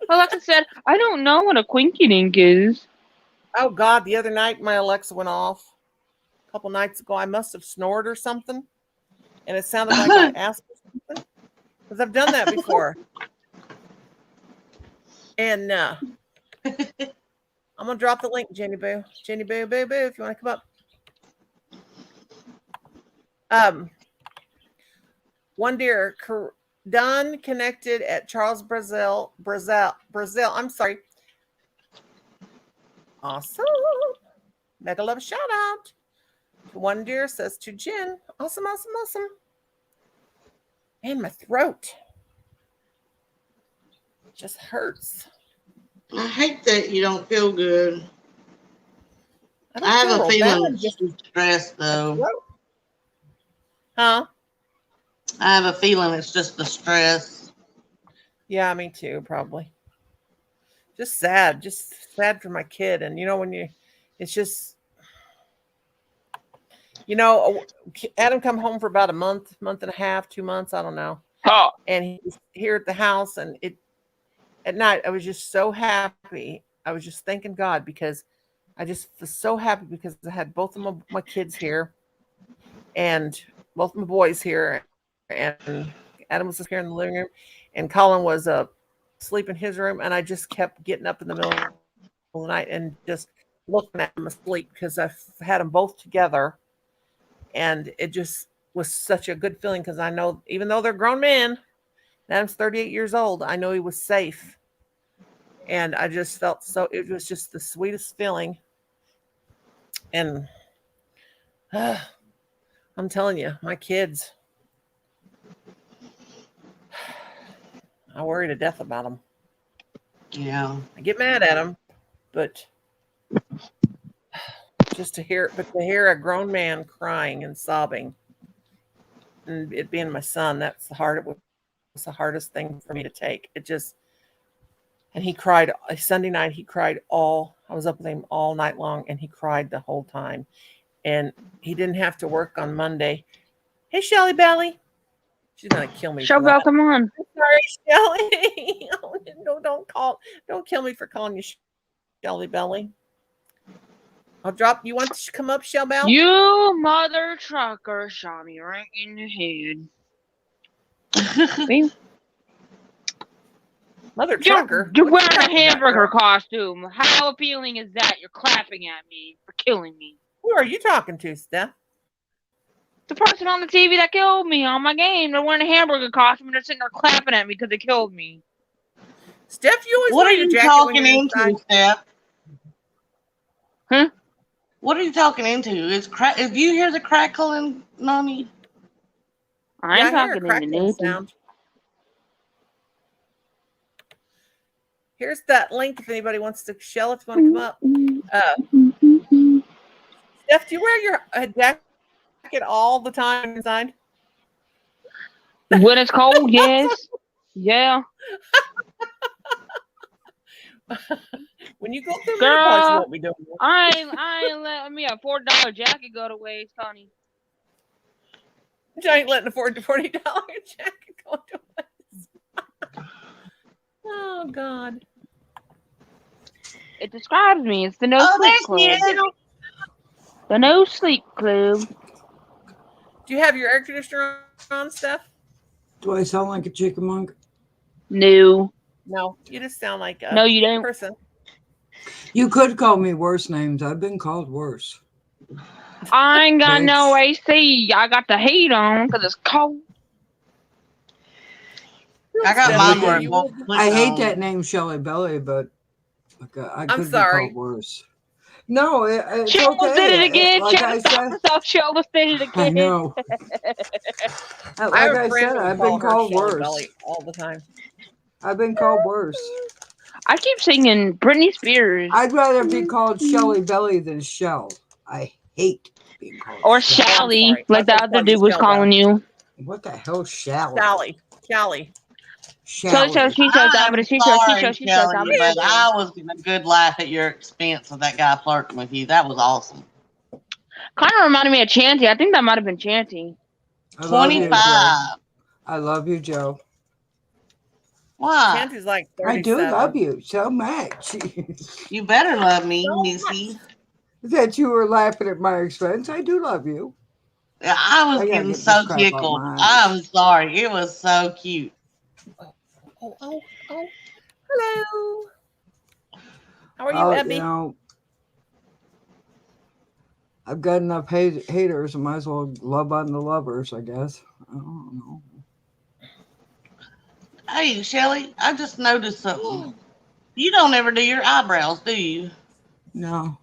Alexa said, I don't know what a quinky dink is. Oh, God. The other night, my Alexa went off. A couple nights ago, I must have snored or something. And it sounded like I asked for something. Because I've done that before. And I'm going to drop the link, Jenny Boo. Jenny Boo, Boo, Boo, if you want to come up. One dear, done connected at Charles Brazil. I'm sorry. Awesome. Mega love shout out. One dear says to Jen. Awesome. And my throat just hurts. I hate that you don't feel good. I have a feeling it's stress, though. Huh? I have a feeling it's just the stress. Yeah, me too, probably. Just sad for my kid. And it's just, Adam come home for about a month and a half, 2 months, I don't know. Oh. And he's here at the house, and at night I was just so happy. I was just thanking God because I just was so happy because I had both of my kids here and both my boys here, and Adam was here in the living room, and Colin was asleep in his room, and I just kept getting up in the middle of the night and just looking at them asleep because I've had them both together. And it just was such a good feeling because I know, even though they're grown men, Adam's 38 years old, I know he was safe. And I just felt so, it was just the sweetest feeling. And I'm telling you, my kids, I worry to death about them. Yeah. I get mad at them, but just to hear a grown man crying and sobbing, and it being my son, it was the hardest thing for me to take. And he cried Sunday night. I was up with him all night long, and he cried the whole time. And he didn't have to work on Monday. Hey, Shelly Belly. She's gonna kill me. Show Bell, come on. Sorry, Shelly. No, don't kill me for calling you Shelly Belly. I'll drop. You want to come up, Shell Bell? You mother trucker shot me right in the head. See? Mother trucker. You're What wearing a talking about, hamburger girl? costume. How appealing is that? You're clapping at me for killing me. Who are you talking to, Steph? The person on the TV that killed me on my game, they're wearing a hamburger costume and they're sitting there clapping at me because they killed me. Steph, you always What are wear your you jacket when talking you're into, inside. Steph? Huh? What are you talking into? If you hear the crackling, Nani? I Yeah, ain't I hear a talking into crackling nothing. sound. Here's that link if anybody wants to. Shell, if you want to come up. Steph, do you wear your jacket all the time inside? When it's cold, yes. Yeah. When you go through menopause, you Girl, won't be doing that. I ain't letting me a $40 jacket go to waste, honey. I ain't letting a $40 jacket go to waste. Oh, God. It describes me. It's the no Oh, sleep there she club. is. The no sleep club. Do you have your air conditioner on, Steph? Do I sound like a chickamauga? No. No, you just sound like a No, you don't. person. You could call me worse names. I've been called worse. I ain't got no Bitch. AC. I got the heat on because it's cold. I got Steph, mine you- where it you won't will- click I hate on. that name, Shelly Belly, but I could be sorry. called worse. No, it's She almost okay. did it again. Like She had I to stop said, herself. She almost did it I again. know. I Like have a I friend said, who I've call been her called Shelly worse. Belly all the time. I've been called worse. I keep singing Britney Spears I'd rather be called Shelly Belly than Shell. I hate being called or Shell. I'm Shally, sorry. like the I'll just other call you dude was Shell calling you. What the hell, Shally? Shelly. So Shally. she says that, but I'm she sorry, says Kelly, that. but I was getting a good laugh at your expense of that guy flirting with you. That was awesome. Kind of reminded me of Chanty. I think that might have been Chanty. I love you, 25. Joe. I love you, Joe. Why? Chanty's like I 37. do love you so much. You better love me, So Missy. That you were laughing at my expense. I do love you. I was I gotta getting get so this crap out tickled. my eyes. I'm sorry. It was so cute. Oh. Hello. How are you, Abby? You know, I've got enough haters. I might as well love on the lovers, I guess. I don't know. Hey, Shelly, I just noticed something. You don't ever do your eyebrows, do you? No.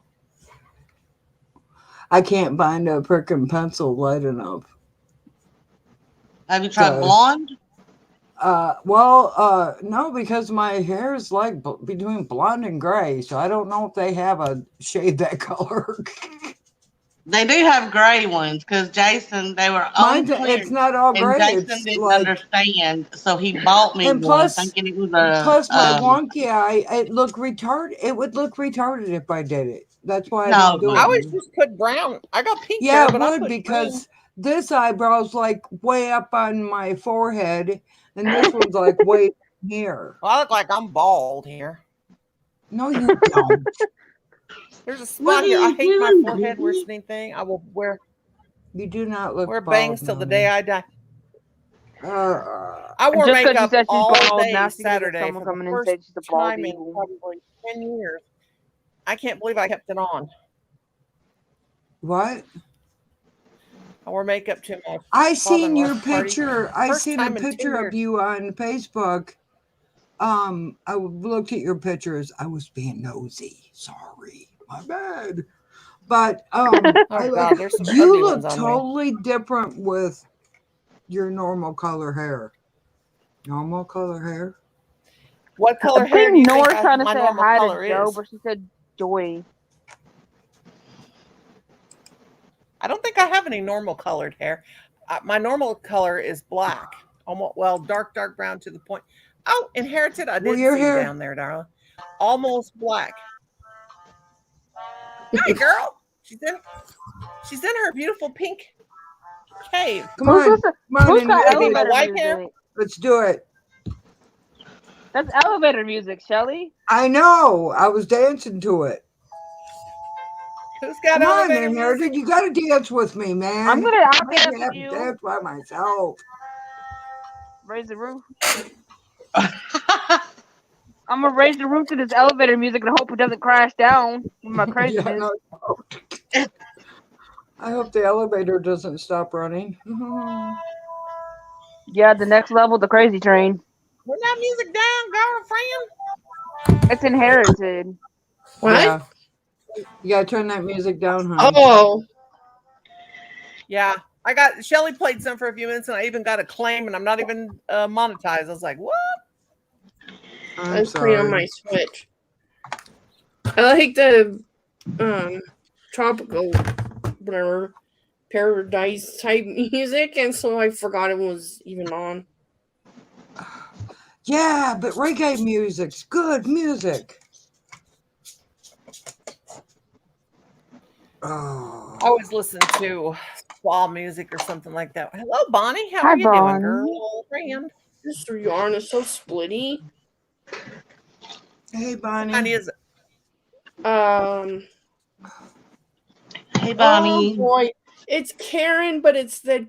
I can't find a frickin' pencil light enough. Have you tried So- blonde? No, because my hair is like between blonde and gray, so I don't know if they have a shade that color. They do have gray ones because Jason, they were on Mine's, it's not all and gray. Jason It's didn't like, understand, so he bought me And one, plus- thinking it was a. plus my wonky eye, it looked retarded. It would look retarded if I did it. That's why I No, don't do no. it. I always just put brown. I got pink Yeah, hair, it but I would put because this eyebrow's like way up on my forehead, and this one's like way here. Well, I look like I'm bald here. No, you don't. There's a spot What are here. I you hate my doing, forehead baby? worse than anything. I will wear You do not look bangs bald, till the Mommy. day I die. I wore Just 'cause she makeup said she's all bald, day now she can get Saturday someone for the coming and first say she's a bald time in eagle. probably 10 years. I can't believe I kept it on. What? I wore makeup to my I seen your father-in-law's party. picture. I First seen a time in 10 picture of years. you on Facebook. I looked at your pictures. I was being nosy. Sorry, my bad. But Oh I God, look. there's some You ugly look ones on me. totally different with your normal color hair. Normal color hair. What color I hair do think you Nora's think trying to my say normal hi color to Joe, is? but she said Joy. I don't think I have any normal colored hair. My normal color is black, almost dark brown to the point. Oh, inherited. I Well, did your see you hair. down there, darling. Almost black. Hi, girl. She's in her beautiful pink cave. Come on, Who's come on who's in got here. Maybe my elevator white hair? music? Let's do it. That's elevator music, Shelly. I know. I was dancing to it. Who's got Come on, elevator Inherited. music? You got to dance with me, man. I'll I dance have with to you. dance by myself. Raise the roof. I'm gonna raise the roof to this elevator music and hope it doesn't crash down with my craziness. Yeah, no. I hope the elevator doesn't stop running. Yeah, the next level, the crazy train. Turn that music down, girlfriend. It's inherited. What? Yeah. You gotta turn that music down, honey. Oh, Yeah, I got Shelly played some for a few minutes, and I even got a claim, and I'm not even monetized. I was like, what? I'm let's play on sorry. my Switch. I like the tropical, whatever, paradise type music, and so I forgot it was even on. Yeah, but reggae music's good music. Oh. I always listen to spa music or something like that. Hello, Bonnie. How Hi, are you doing, Bonnie. girlfriend? This yarn is so splitty. Hey, Bonnie. Bonnie is it? Hey, Bonnie. Oh boy, it's Karen, but it's the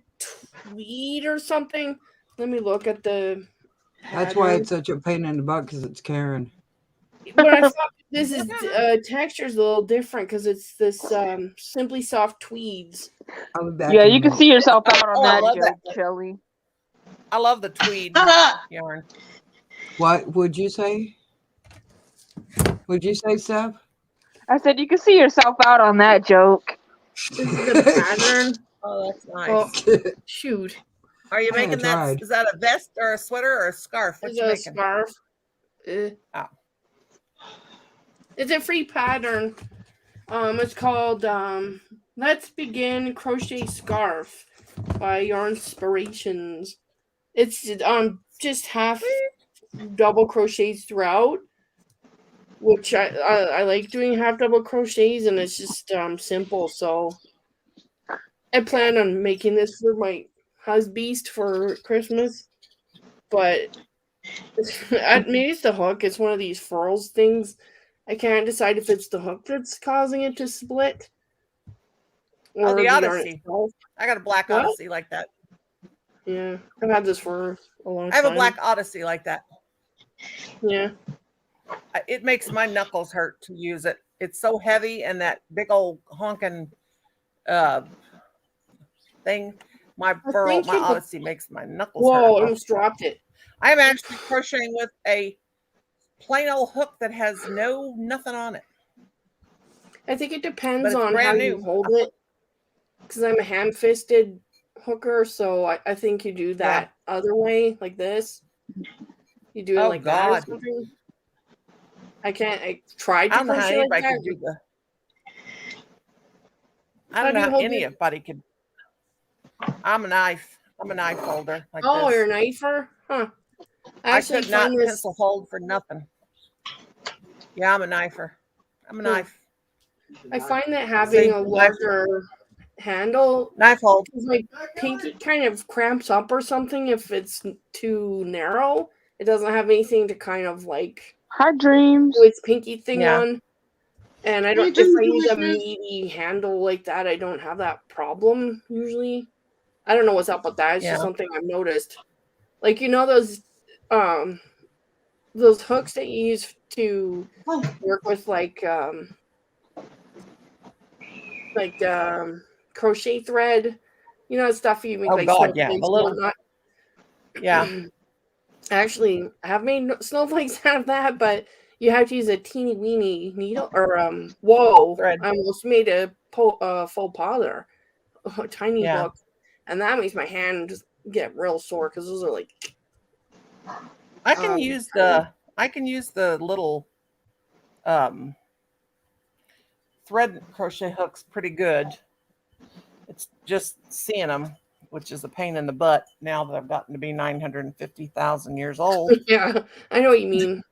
tweed or something. Let me look at the. That's why pattern. it's such a pain in the butt, because it's Karen. But I thought this is texture's a little different because it's this Simply Soft tweeds. I'll be back Yeah, in a you can minute. see yourself out on Oh, I that love joke, that. Shelly. I love the tweed yarn. What would you say? Would you say, Steph? I said you can see yourself out on that joke. This is the pattern. Oh, that's nice. Oh, shoot. Are you I making that? tried. Is that a vest or a sweater or a scarf? What It's you a making? scarf. Oh. It's a free pattern. It's called Let's Begin Crochet Scarf by Yarnspirations. It's just half double crochets throughout, which I like doing half double crochets, and it's just simple. So I plan on making this for my husbeast for Christmas, but maybe it's the hook. It's one of these furls things. I can't decide if it's the hook that's causing it to split or Oh, the yarn Odyssey. itself. I got a black What? Odyssey like that. Yeah, I've had this for a long I have time. a black Odyssey like that. Yeah. It makes my knuckles hurt to use it. It's so heavy, and that big old honking thing. My think you could- Odyssey makes my knuckles Whoa, I hurt. almost dropped it. I'm actually crocheting with a plain old hook that has nothing on it. I think it But depends it's on brand how new. you hold it. Because I'm a ham-fisted hooker, so I think you do that other way, like this. You do it Oh, like that or God. something. I tried I to don't know how crochet like anybody that. could do that. I How don't do know you how hold it? anybody could. I'm a knife holder. Like Oh, this. you're a knifer? Huh. I I actually could not find this. pencil hold for nothing. Yeah, I'm a knifer. I'm a Hmm. knife. I find that having a knife- larger handle, Knife hold. because my pinky kind of cramps up or something if it's too narrow. It doesn't have anything to kind of like Hi, dreams. do its pinky thing Yeah. on. And I You don't. If do I use a delicious. meaty handle like that, I don't have that problem usually. I don't know what's up with that. It's Yeah. just something I've noticed. Like those hooks that you use to Oh, work with like like crochet thread. You know, stuff you make Oh, like God, yeah, snowflakes the and little- whatnot. Yeah. Actually, I have made snowflakes out of that, but you have to use a teeny weeny needle or whoa! Thread. I almost made a faux pas there, a tiny Yeah. hook, and that makes my hand just get real sore because those are like. I can use the little thread crochet hooks pretty good. It's just seeing them, which is a pain in the butt now that I've gotten to be 950,000 years old. Yeah, I know what you mean.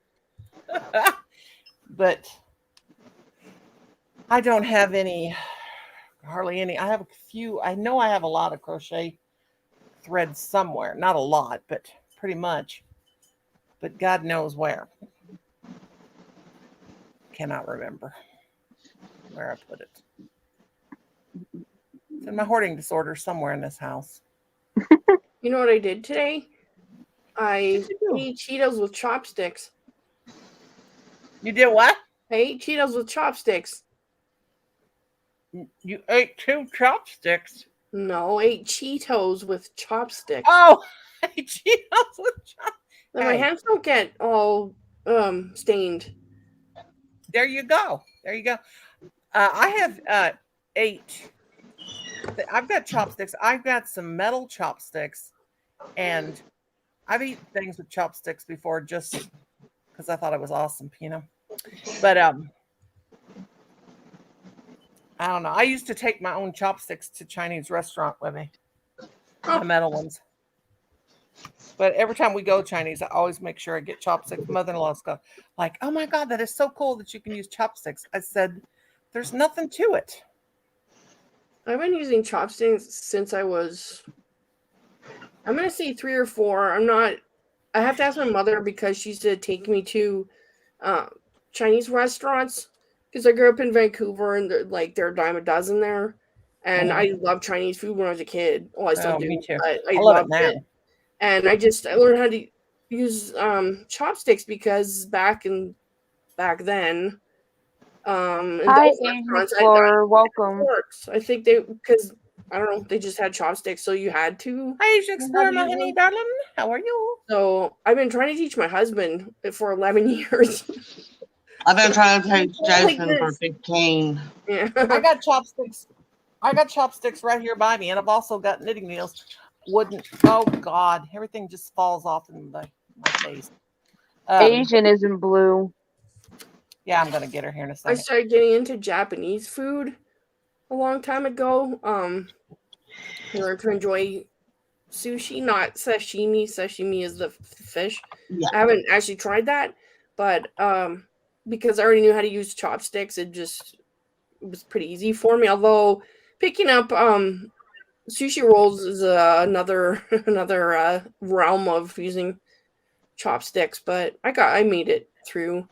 But I don't have hardly any. I have a few. I know I have a lot of crochet threads somewhere. Not a lot, but pretty much. But God knows where. Cannot remember where I put it. It's in my hoarding disorder somewhere in this house. You know what I did today? I ate Cheetos with chopsticks. You did what? I ate Cheetos with chopsticks. You ate 2 chopsticks. No, I ate Cheetos with chopsticks. Oh, Cheetos with chopsticks. And my Hey. hands don't get all stained. There you go. There you go. I have 8. I've got chopsticks. I've got some metal chopsticks, and I've eaten things with chopsticks before just because I thought it was awesome, you know. But I don't know. I used to take my own chopsticks to Chinese restaurant with me, the metal ones. But every time we go Chinese, I always make sure I get chopsticks. Mother-in-law's go like, "Oh my God, that is so cool that you can use chopsticks." I said, "There's nothing to it." I've been using chopsticks since I'm going to say 3 or 4. I have to ask my mother because she used to take me to Chinese restaurants because I grew up in Vancouver and there are a dime a dozen there. And I loved Chinese food when I was a kid. Well, I still do. Me too. But I love it now. And I learned how to use chopsticks because back then, in Hi, those Asian restaurants, Explorer. Welcome. works. I think because I don't know, they just had chopsticks, so you had to. Hi, Asian Explorer, my honey, darling. How are you? So I've been trying to teach my husband for 11 years. I've been trying to teach Like Jason for this. 15. Yeah. I got chopsticks. I got chopsticks right here by me, and I've also got knitting needles. Oh God, everything just falls off in my face. Asian isn't blue. Yeah, I'm gonna get her here in a I second. started getting into Japanese food a long time ago. I learned to enjoy sushi, not sashimi. Sashimi is the fish. Yeah. I haven't actually tried that, but because I already knew how to use chopsticks, it was pretty easy for me. Although picking up sushi rolls is another realm of using chopsticks, but I made it through.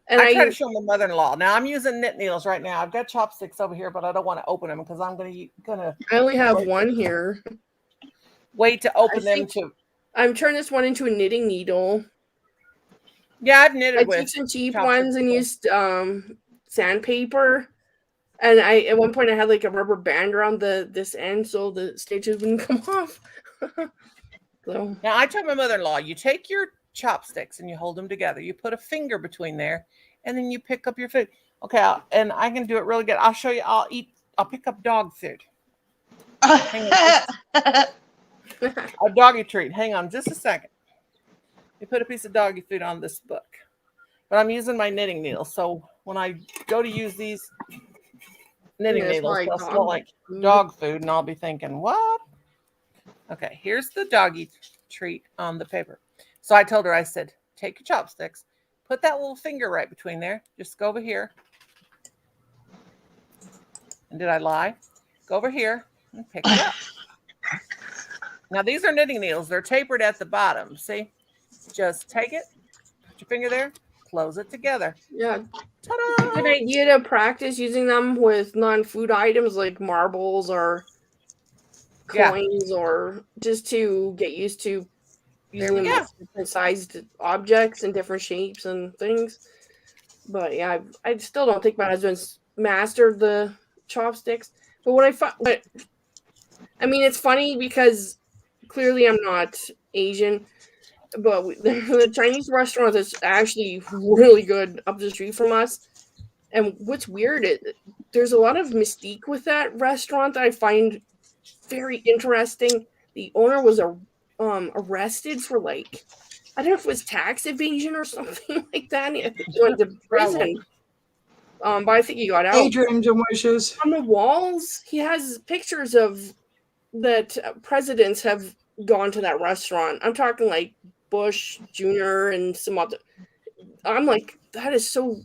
And I try to show my mother-in-law. Now I'm using knit needles right now. I've got chopsticks over here, but I don't want to open them because I'm gonna I only have one here. wait to open them to. I'm turning this one into a knitting needle. Yeah, I've knitted I with took some cheap chopsticks ones and before. used sandpaper. And at one point I had like a rubber band around this end so the stitches wouldn't come off. So Now I told my mother-in-law, you take your chopsticks and you hold them together. You put a finger between there, and then you pick up your food. Okay, and I can do it really good. I'll show you. I'll pick up dog food. A doggy treat. Hang on just a second. You put a piece of doggy food on this book. But I'm using my knitting needle. So when I go to use these knitting it's needles, like they'll dog smell like food. dog food, and I'll be thinking, what? Okay, here's the doggy treat on the paper. So I told her, I said, take your chopsticks, put that little finger right between there. Just go over here. And did I lie? Go over here and pick it up. Now, these are knitting needles. They're tapered at the bottom. See? Just take it, put your finger there, close it together. yeah. Ta-da! Good idea to practice using them with non-food items like marbles or Yeah. coins or just to get used to using them Yeah. with different sized objects and different shapes and things. But yeah, I still don't think my husband's mastered the chopsticks. But what I find, I mean, it's funny because clearly I'm not Asian, but the Chinese restaurant is actually really good up the street from us. And what's weird, there's a lot of mystique with that restaurant that I find very interesting. The owner was arrested for like, I don't know if it was tax evasion or something like that. And he went to prison. But I think he got out. Daydreams and wishes. On the walls, he has pictures of that presidents have gone to that restaurant. I'm talking like Bush Jr. and some other. I'm like, that is so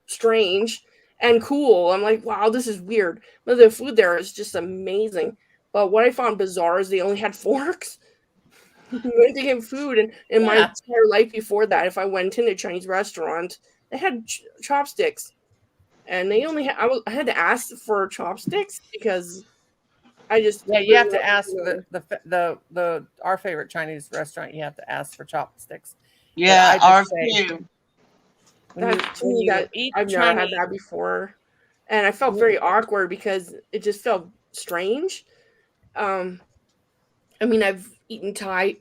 strange and cool. I'm like, wow, this is weird. But the food there is just amazing. But what I found bizarre is they only had forks. Went to get food, and in my entire life before that, if I went in a Chinese restaurant, they had chopsticks, and they only had. I had to ask for chopsticks because I just you have to ask the our favorite Chinese restaurant. You have to ask for chopsticks. Yeah, ours too. I've never had that before, and I felt very awkward because it just felt strange. I mean, I've eaten Thai.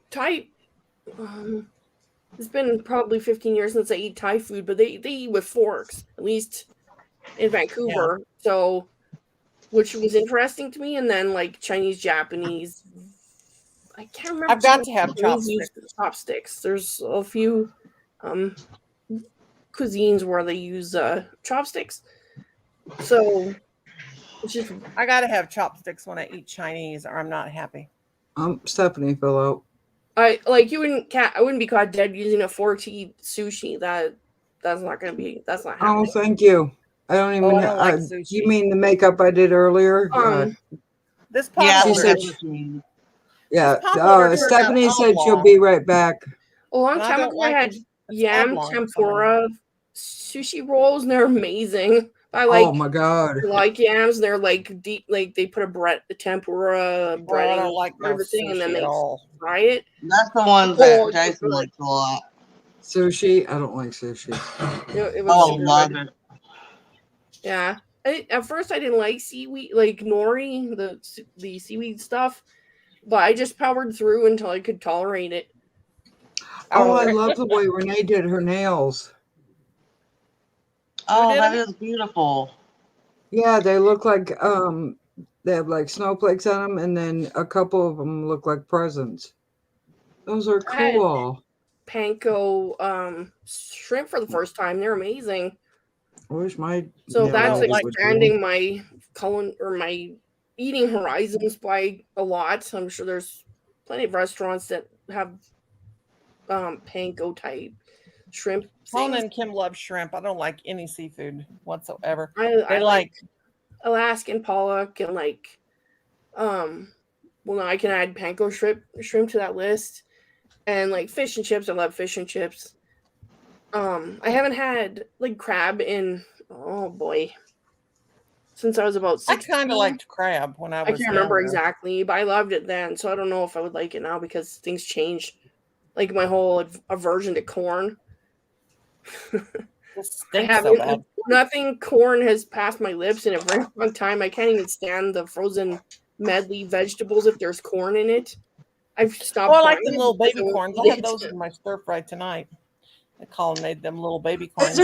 It's been probably 15 years since I eat Thai food, but they eat with forks, at least in Vancouver. Yeah. So, which was interesting to me. And then like Chinese, Japanese, I can't remember. I've got to have chopsticks. There's a few cuisines where they use chopsticks. So, it's just I got to have chopsticks when I eat Chinese, or I'm not happy. Stephanie fell out. I wouldn't be caught dead using a fork to eat sushi. That's not happening. Oh, thank you. I don't even. like sushi. You mean the makeup I did earlier? This she said. Yeah. Stephanie said she'll be right back. A long time ago, I had yam tempura sushi rolls, and they're amazing. Oh my god! I like yams. They're like deep, like they put a tempura bread. I don't like everything, and then they fry it. That's the one that Jason likes a lot. Sushi? I don't like sushi. It was love it. Yeah. At first, I didn't like seaweed, like nori, the seaweed stuff, but I just powered through until I could tolerate it. Oh, I love the way Renee did her nails. Oh, that is beautiful. Yeah, they look like they have like snowflakes on them, and then a couple of them look like presents. Those are cool. Panko shrimp for the first time. They're amazing. I wish my that's expanding my my eating horizons by a lot. I'm sure there's plenty of restaurants that have panko type shrimp. Paul and Kim love shrimp. I don't like any seafood whatsoever. I like Alaskan pollock and like well now I can add panko shrimp to that list. And like fish and chips, I love fish and chips. I haven't had like crab in since I was about 16. I kind of liked crab when I was I can't remember exactly, but I loved it then, so I don't know if I would like it now because things changed. Like my whole aversion to corn. I have nothing corn has passed my lips in a very long time. I can't even stand the frozen medley vegetables if there's corn in it. I've stopped. Well, I like the little baby corns. I had those in my stir fry tonight. Colin made them little baby corns.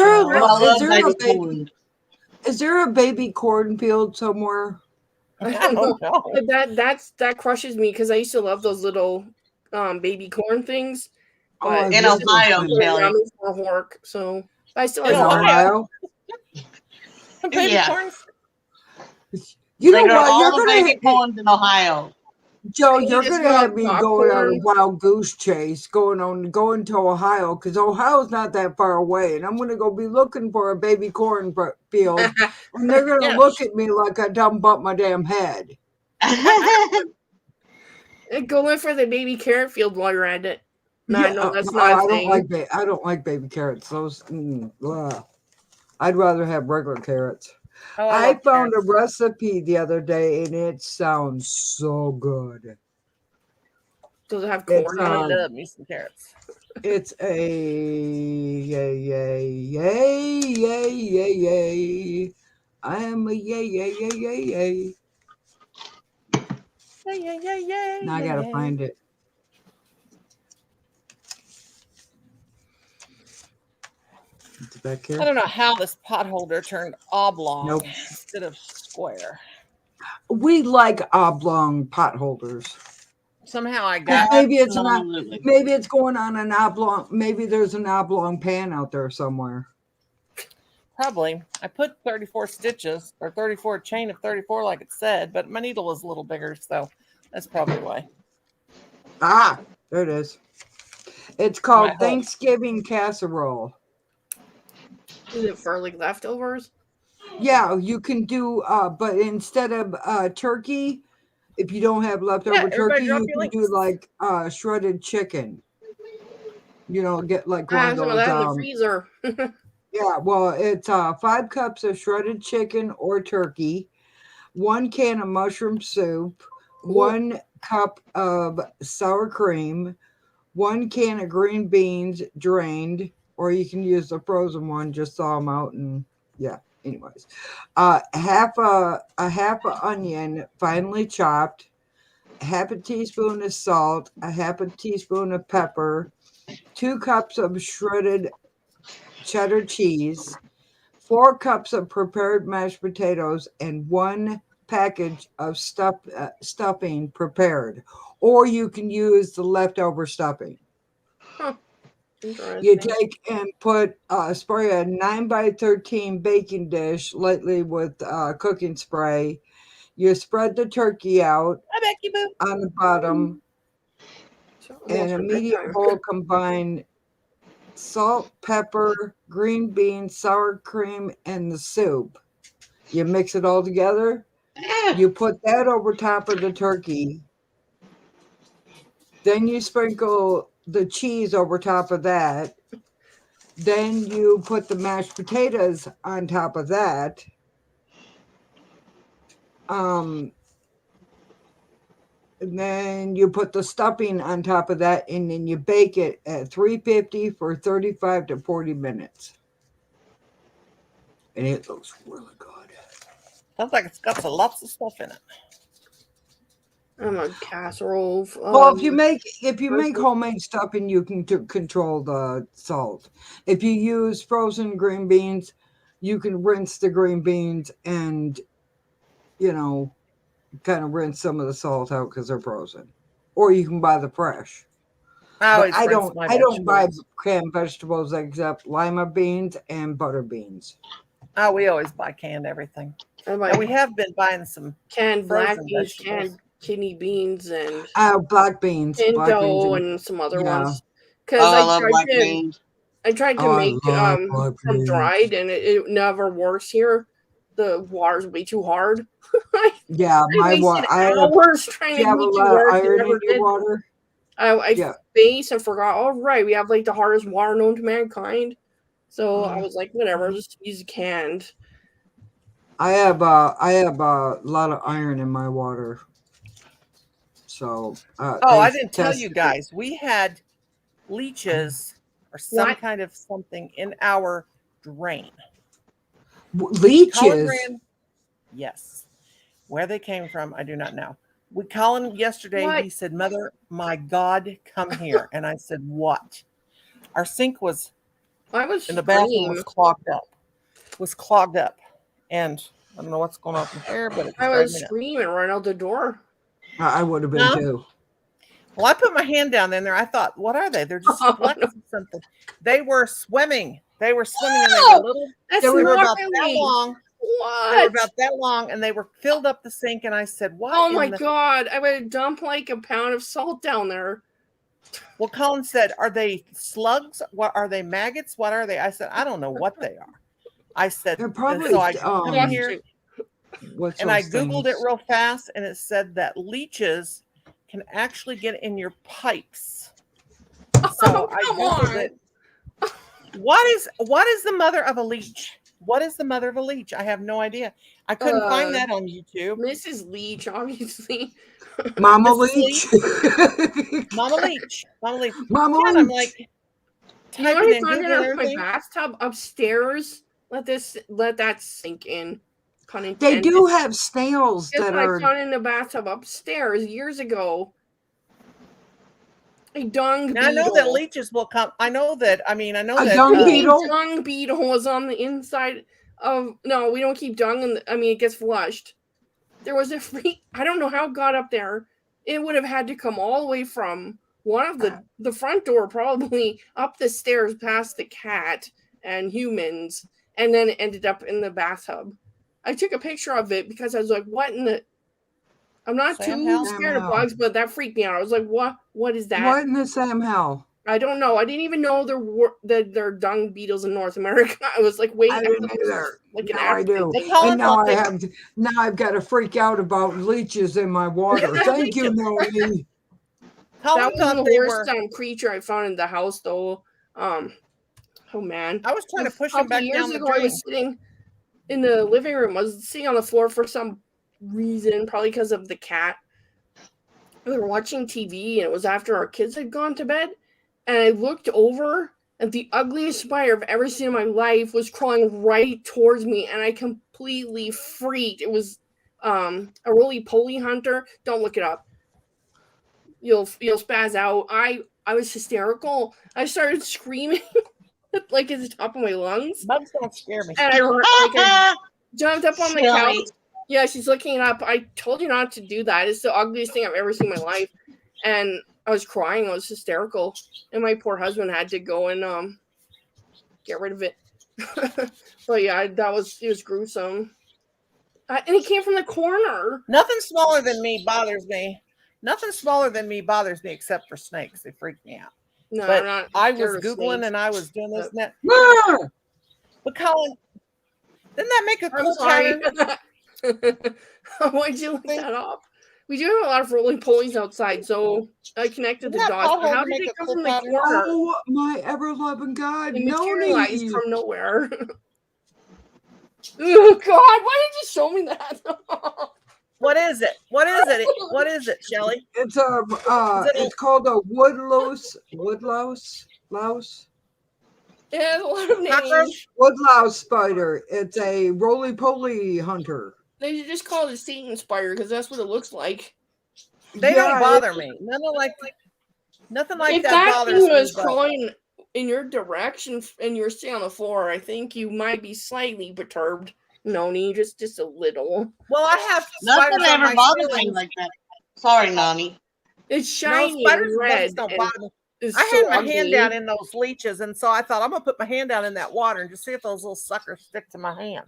Is there a baby cornfield somewhere? I don't know. That crushes me because I used to love those little baby corn things. In Ohio, so I still like Ohio. Baby corns. You know what? You're going to baby corns in Ohio. Joe, you're going to have me going on a wild goose chase, going to Ohio, because Ohio's not that far away, and I'm going to go be looking for a baby corn field, and they're going to look at me like I done bumped my damn head. Go in for the baby carrot field while you're at it. No, that's not. I don't like baby carrots. Those. I'd rather have regular carrots. Oh, I found a recipe the other day, and it sounds so good. Does it have corn? I love me some carrots. It's a yay. I am a yay, yay, yay, yay, yay. Yay, yay, yay, yay, Now I gotta yay. find it. It's back I here. don't know how this pot holder turned oblong Nope. instead of square. We like oblong pot holders. Somehow I got Maybe it's not. Absolutely. Maybe it's going on an oblong. Maybe there's an oblong pan out there somewhere. probably. I put 34 stitches or 34 chain of 34 like it said, but my needle was a little bigger, so that's probably why. Ah, there it is. It's called My hope. Thanksgiving casserole. Is it for like leftovers? Yeah, you can do, but instead of turkey, if you don't have leftover Yeah, everybody turkey, drop you your can do links. like shredded chicken. You know, get like I one have of some of those. that in the freezer. Yeah, well, it's 5 cups of shredded chicken or turkey, 1 can of mushroom soup, Cool. 1 cup of sour cream, 1 can of green beans drained, or you can use the frozen one, just thaw them out and yeah. Anyways, half a onion finely chopped, half a teaspoon of salt, a half a teaspoon of pepper, 2 cups of shredded cheddar cheese, 4 cups of prepared mashed potatoes, and 1 package of stuffing prepared. Or you can use the leftover stuffing. You Interesting. take and put spray a 9x13 baking dish lightly with cooking spray. You spread the turkey out Hi, Becky Boo. on the bottom. So And almost a for medium bedtime. bowl combine salt, pepper, green beans, sour cream, and the soup. You mix it all together. You put that over top of the turkey. Then you sprinkle the cheese over top of that. Then you put the mashed potatoes on top of that. And then you put the stuffing on top of that, and then you bake it at 350 for 35 to 40 minutes. And it looks really good. Sounds like it's got lots of stuff in it. I'm a casserole. Well, if you make person. homemade stuffing, you can control the salt. If you use frozen green beans, you can rinse the green beans and, kind of rinse some of the salt out because they're frozen. Or you can buy the fresh. I always But I rinse don't. my I don't buy vegetables. canned vegetables except lima beans and butter beans. Oh, we always buy canned everything. I And like we have been buying some canned black frozen beans, vegetables. canned kidney beans, and Black beans. pinto and some other yeah. ones. Because Oh, I love black beans. I tried to Oh, I make love black some beans. dried, and it never works here. The water's way too hard. Yeah, I wasted hours trying Do you to have a make it lot of work. It iron never in your did. water? I Yeah. faced and forgot. All right, we have like the hardest water known to mankind. So I was like, whatever, just use canned. I have a lot of iron in my water. So Oh, I didn't tell you guys. We had leeches or some What? kind of something in our drain. Colin Leeches. ran, yes. Where they came from, I do not know. We Colin yesterday, What? he said, "Mother, my God, come here." And I said, "What?" Our sink was I was in the bathroom scream. was clogged up. And I don't know what's going on here, but it's I driving was me nuts. screaming right out the door. I would have been No. too. Well, I put my hand down in there. I thought, what are they? They're just Oh, flecks no. of something. They were swimming. And they were Oh, little. That's They were about that gnarly. long. They were What? about that long, and they were filled up the sink. And I said, "What?" Oh in my the-" god! I would dump like a pound of salt down there. Well, Colin said, "Are they slugs? What are they? Maggots? What are they?" I said, "I don't know what they are." I said, They're and probably so I come in here what's and I those Googled things? it real fast, and it said that leeches can actually get in your pipes. So I come Googled on. it. What is the mother of a leech? What is the mother of a leech? I have no idea. I couldn't find that on YouTube. Mrs. Leach, obviously. Mama Mrs. Leach. Mama leech. Mama leech. Mama Yeah, and I'm Leach. like You know, typing I in found Google it and in my everything. bathtub upstairs. Let that sink in. Pun They intended. do have snails Guess that what I are. found in the bathtub upstairs years ago? A dung Now, I know that beetle. leeches will come. I know that. I know A that. dung A beetle? dung beetle was on the inside of. No, we don't keep dung. It gets flushed. There was a freak. I don't know how it got up there. It would have had to come all the way from one of the front door, probably up the stairs past the cat and humans, and then it ended up in the bathtub. I took a picture of it because I was like, "What in the?" I'm not Sam too Hell? scared of Sam bugs, but that freaked me out. I was like, "What? What is that?" What in the Sam Hell? I don't know. I didn't even know there are dung beetles in North America. I was like, wait, I didn't either. like an Now I do. They call And it now the- I've got to freak out about leeches in my water. Thank you, Noni. Colin That thought wasn't the they worst were. creature I found in the house, though. Oh man, I was trying to push a him couple back years down the ago, I drain. was sitting in the living room. I was sitting on the floor for some reason, probably because of the cat. We were watching TV, and it was after our kids had gone to bed. And I looked over, and the ugliest spider I've ever seen in my life was crawling right towards me, and I completely freaked. It was a roly-poly hunter. Don't look it up. You'll spaz out. I was hysterical. I started screaming like at the top of my lungs, Bugs don't scare me. and I jumped up on the couch. Silly. Yeah, she's looking it up. I told you not to do that. It's the ugliest thing I've ever seen in my life. And I was crying. I was hysterical. And my poor husband had to go and get rid of it. But yeah, it was gruesome. And it came from the corner. Nothing smaller than me bothers me. Nothing smaller than me bothers me except for snakes. They freak me out. No, But I'm not. I was scared of Googling snakes. and I was doing this and that. Ah! But Colin, didn't that make a I'm cool sorry. pattern? Why'd you look that up? We do have a lot of rolling polies outside, so I connected the Isn't that dots. But pothole how to did make it a come cool from the pattern? corner? Oh, my ever-loving God, It Noni. materialized from nowhere. Oh God! Why did you show me that? What is it? What is it? What is it, Shelly? It's it it's called a woodlouse. Louse? It has a lot of names. Cockroach? Woodlouse spider. It's a roly-poly hunter. They should just call it a Satan spider because that's what it looks like. They don't Yeah, bother me. Nothing like If that that bothers thing me. was but- crawling in your direction and you're sitting on the floor, I think you might be slightly perturbed. Noni, just a little. Well, I have Nothing spiders on ever my bothers me ceilings. like that. Sorry, Nani. It's No, shiny spiders and and red. bugs don't and bother me. it's I so had my ugly. hand down in those leeches, and so I thought I'm gonna put my hand down in that water and just see if those little suckers stick to my hand.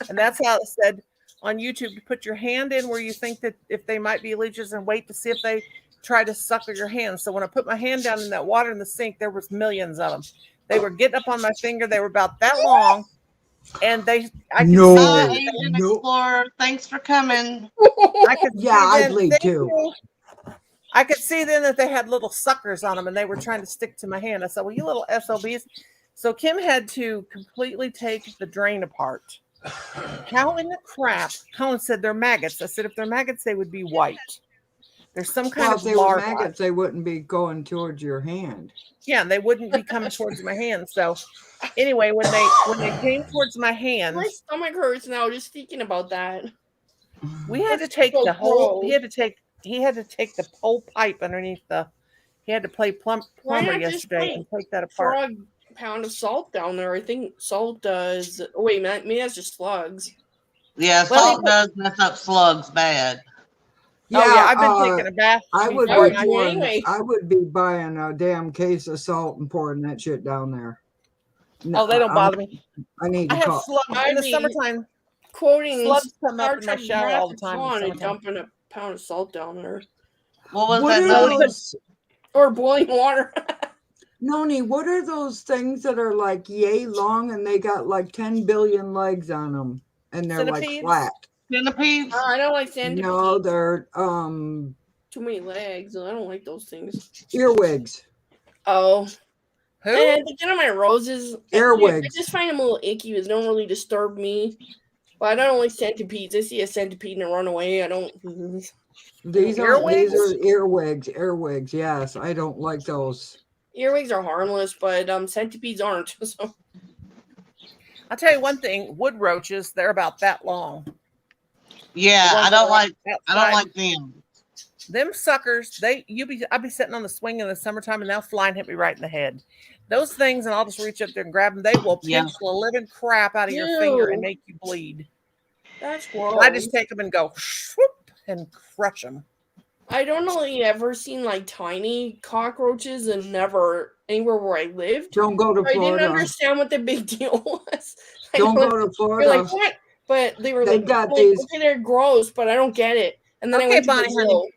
And that's how it said on YouTube to put your hand in where you think that if they might be leeches, and wait to see if they try to suck with your hand. So when I put my hand down in that water in the sink, there was millions of them. They were getting up on my finger. They were about that long, and I could No. see Hi, them. Asian no. Explorer. Thanks for coming. I could Yeah, see I'd then, leave thank too. you. I could see then that they had little suckers on them and they were trying to stick to my hand. I said, well, you little SOBs. So Kim had to completely take the drain apart. How in the crap? Colin said they're maggots. I said, if they're maggots, they would be white. There's some kind Well, of if they were larva. maggots, they wouldn't be going towards your hand. Yeah, and they wouldn't be coming towards my hand. So anyway, when they came towards my hand, My stomach hurts now just thinking about that. we had to take the whole. He had to take the whole pipe underneath the. He had to play Why plumber not just yesterday and take that apart. Throw a pound of salt down there. I think salt does. Oh, wait, maybe that's just slugs. Yeah, Well, salt does mess up slugs bad. Yeah, I've been taking a bath. I would before be I- doing- pouring, anyway. I would be buying a damn case of salt and pouring that shit down there. No, Oh, they don't bother me. I need I to have call. slugs I in the mean, summertime. Quoting Slugs come up Star in my Trek shower all the Wrath of time. in Khan the and summertime. dumping a pound of salt down there. What was What that, are Noni? those, Or boiling water. Noni, what are those things that are like yay long and they got like 10 billion legs on them and they're like Centipedes? flat? Centipedes? I don't like centipedes. No, they're Too many legs. I don't like those things. earwigs. Oh. Who? And again on my roses. I Earwigs. just find them a little icky. They don't really disturb me. But I don't like centipedes. I see a centipede and I run away. I don't. These are Earwigs? earwigs. Earwigs. Yes, I don't like those. Earwigs are harmless, but centipedes aren't. So I'll tell you one thing, wood roaches, they're about that long. Yeah, The ones I that don't are like outside. them. Them suckers, I'd be sitting on the swing in the summertime and they'll fly and hit me right in the head. Those things, and I'll just reach up there and grab them. They will Yeah. pinch the living crap out of your finger and Ew. make you bleed. That's And I gross. just take them and go swoop and crush them. I don't really ever seen like tiny cockroaches and never anywhere where I lived. Don't go to I didn't Florida. understand what the big deal was. Don't go to They're Florida. like, what? But they were They like, got oh, these- okay, they're gross, but I don't get it. And then I Okay, went to Bonnie, Brazil, honey.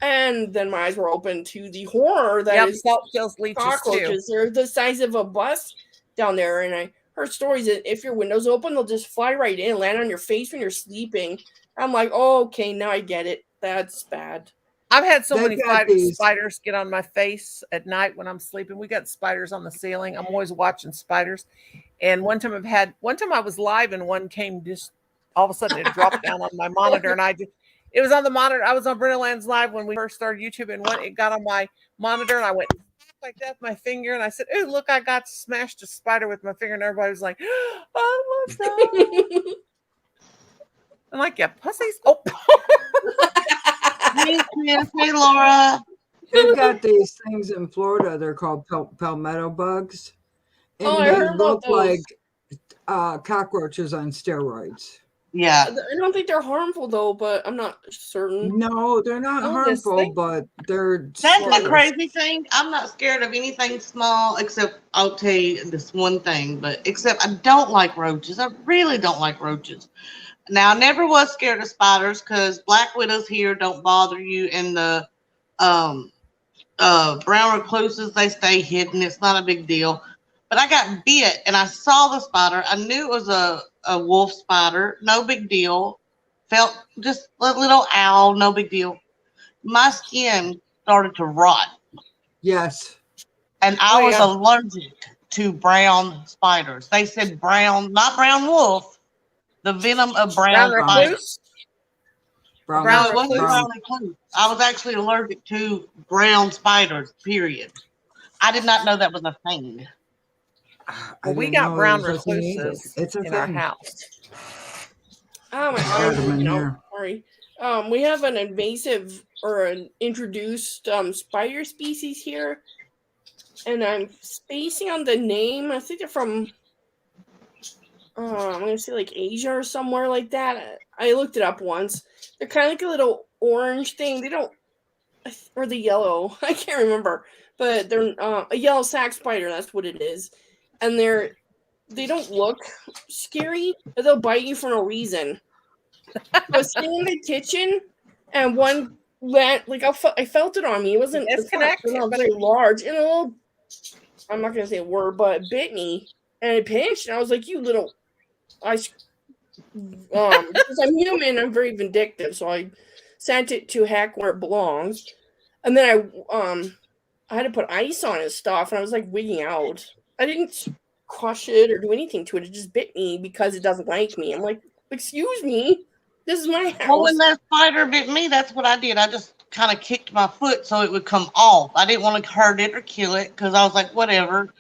and then my eyes were open to the horror that Yep, is salt kills leeches too. cockroaches. They're the size of a bus down there, and I heard stories that if your window's open, they'll just fly right in, land on your face when you're sleeping. I'm like, oh, okay, now I get it. That's bad. I've had so They've many got these- spiders get on my face at night when I'm sleeping. We got spiders on the ceiling. I'm always watching spiders. And one time I was live and one came just all of a sudden it dropped down on my monitor and it was on the monitor. I was on Brenda Land's live when we first started YouTube and it got on my monitor and I went like that with my finger and I said, "Oh, look, I got smashed a spider with my finger," and everybody was like, "Oh my God." I'm like, "Yeah, pussies." Oh. Hey, Chris. Hey, Laura. They've got these things in Florida. They're called palmetto bugs, and Oh, I they heard about look those. like cockroaches on steroids. Yeah. I don't think they're harmful though, but I'm not certain. No, they're not Oh, this harmful, thing- but they're. That's the scary. crazy thing. I'm not scared of anything small, except I'll tell you this one thing, except I don't like roaches. I really don't like roaches. Now, I never was scared of spiders because black widows here don't bother you, and the brown recluses, they stay hidden. It's not a big deal. But I got bit, and I saw the spider. I knew it was a wolf spider. No big deal. Felt just a little owl. No big deal. My skin started to rot, Yes. and I Oh, was yeah. allergic to brown spiders. They said brown, not brown wolf. The venom of brown Brown spiders. recluse. Brown, Brown No, it wasn't recluse? brown recluse. I was actually allergic to brown spiders, period. I did not know that was a thing. I Well, we didn't got know brown it was a thing either. recluses It's a in our thing. house. Oh, my Got eyes 'em are in looking out. here. Sorry. We have an invasive or an introduced spider species here, and I'm spacing on the name. I think they're from I'm gonna say like Asia or somewhere like that. I looked it up once. They're kind of like a little orange thing. They don't, or the yellow. I can't remember, but they're a yellow sac spider. That's what it is, and they don't look scary. But they'll bite you for no reason. I was sitting in the kitchen, and one went like I felt it on me. It wasn't Disconnect. It's not very large, and a little. I'm not gonna say a word, but it bit me, and it pinched, and I was like, "You little." Because I'm human, I'm very vindictive, so I sent it to heck where it belongs, and then I had to put ice on his stuff, and I was like wigging out. I didn't crush it or do anything to it. It just bit me because it doesn't like me. I'm like, excuse me, this is my house. Well, when that spider bit me, that's what I did. I just kind of kicked my foot so it would come off. I didn't want to hurt it or kill it because I was like, whatever.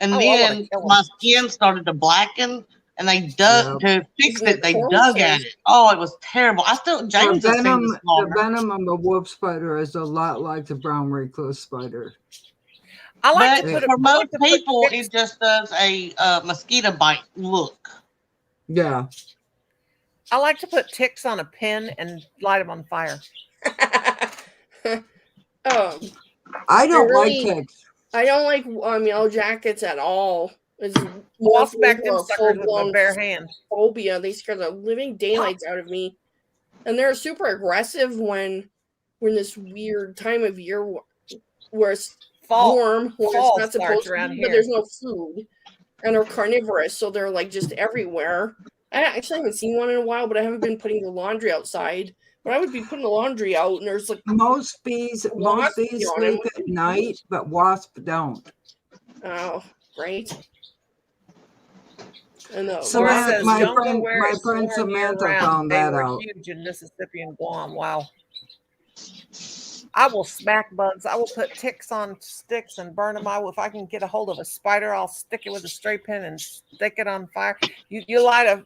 And Oh, I wanna then kill 'em. my skin started to blacken, and they dug to fix Isn't it it. They horrible? dug at it. Oh, it was terrible. James has seen the The slaughter. venom of the wolf spider is a lot like the brown recluse spider. I like But to put for I most like to put people, ticks- it just does a mosquito bite look. Yeah. I like to put ticks on a pin and light them on fire. I don't really- like ticks. I don't like yellow jackets at all. It's Well, I'll smack them a suckers with my full-blown bare hand. phobia. They scare the living daylights out of me, and they're super aggressive when we're in this weird time of year where it's Fall. warm, when fall it's not starts supposed to around be, here. but there's no food, and they're carnivorous, so they're like just everywhere. I actually haven't seen one in a while, but I haven't been putting the laundry outside. But I would be putting the laundry out, and there's like Most bees Wasp sleep yawning. at night, but wasps don't. oh great. And Laura Samantha- says, my "Don't go friend- where my it's friend warm year Samantha round." found They that were out. huge in Mississippi and Guam. Wow. I will smack bugs. I will put ticks on sticks and burn them. If I can get a hold of a spider, I'll stick it with a straight pin and stick it on fire. You light a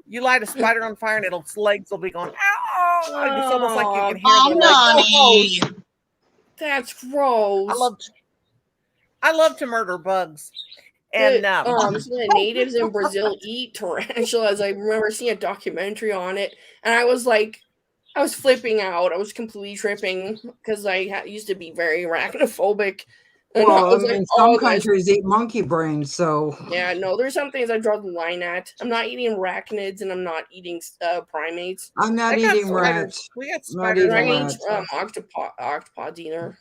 You light a spider on fire and its legs will be going, ow! And it's almost like you can hear Oh, them. Like, Nani. That's gross. I love to murder bugs. And some of the natives in Brazil eat tarantulas. I remember seeing a documentary on it, and I was flipping out. I was completely tripping because I used to be very arachnophobic. And Well, I was mean, like, some oh, guys, countries eat monkey brains, so yeah, no, there's some things I draw the line at. I'm not eating arachnids, and I'm not eating primates. I'm not I got eating spiders. rats. We got Not spiders. eating I on don't our eat rats. octopods either,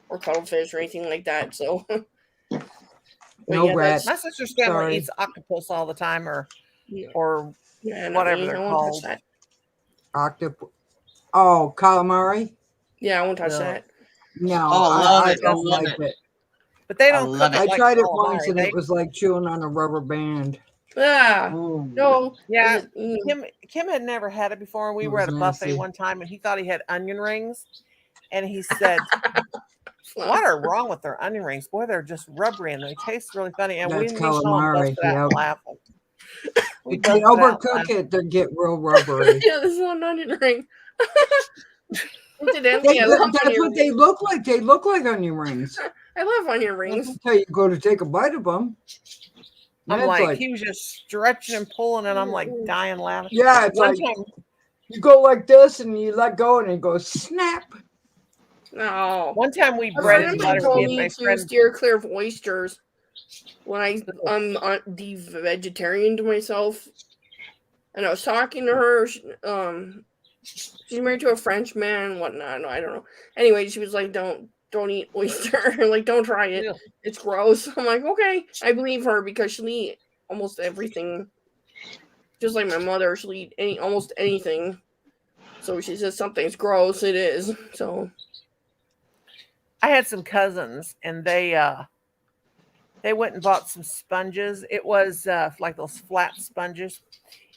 or cuttlefish or anything like that. So, but No yeah, rats. My sister's family Sorry. eats octopus all the time, or yeah, not whatever me. they're I won't touch called. that. Octopus. Oh, calamari? Yeah, I won't touch No. that. No, Oh, love I it. I don't love like it. But they I don't love cook it. it I like tried it calamari. once and it was like chewing on a rubber band. Ah, Ooh. no. Yeah, Is it- Kim had never had it before, and we It were at a was buffet nasty. one time, and he thought he had onion rings, and he said, "What are wrong with their onion rings? Boy, they're just rubbery, and they taste really funny." And we That's saw him calamari. busted out Yep. laughing. We If they busted out overcook laughing. it, they get real rubbery. Yeah, this is one onion ring. Incidentally, I love That's onion what they rings. look like. They look like onion rings. I love onion rings. Until you go to take a bite of them. I'm That's like, he was just stretching and pulling, and I'm like dying laughing. yeah, it's One like time, you go like this and you let go and it goes snap. No. one time we A bread friend and of mine butter. told Me and me my to friend. steer clear of oysters when I'm de-vegetarian to myself. And I was talking to her. She's married to a French man and whatnot. No, I don't know. Anyway, she was like, "Don't eat oyster. Like, don't try it. Ew. It's gross." I'm like, okay, I believe her because she'll eat almost everything. Just like my mother, she'll eat almost anything. So she says something's gross, it is. So I had some cousins, and they went and bought some sponges. It was like those flat sponges.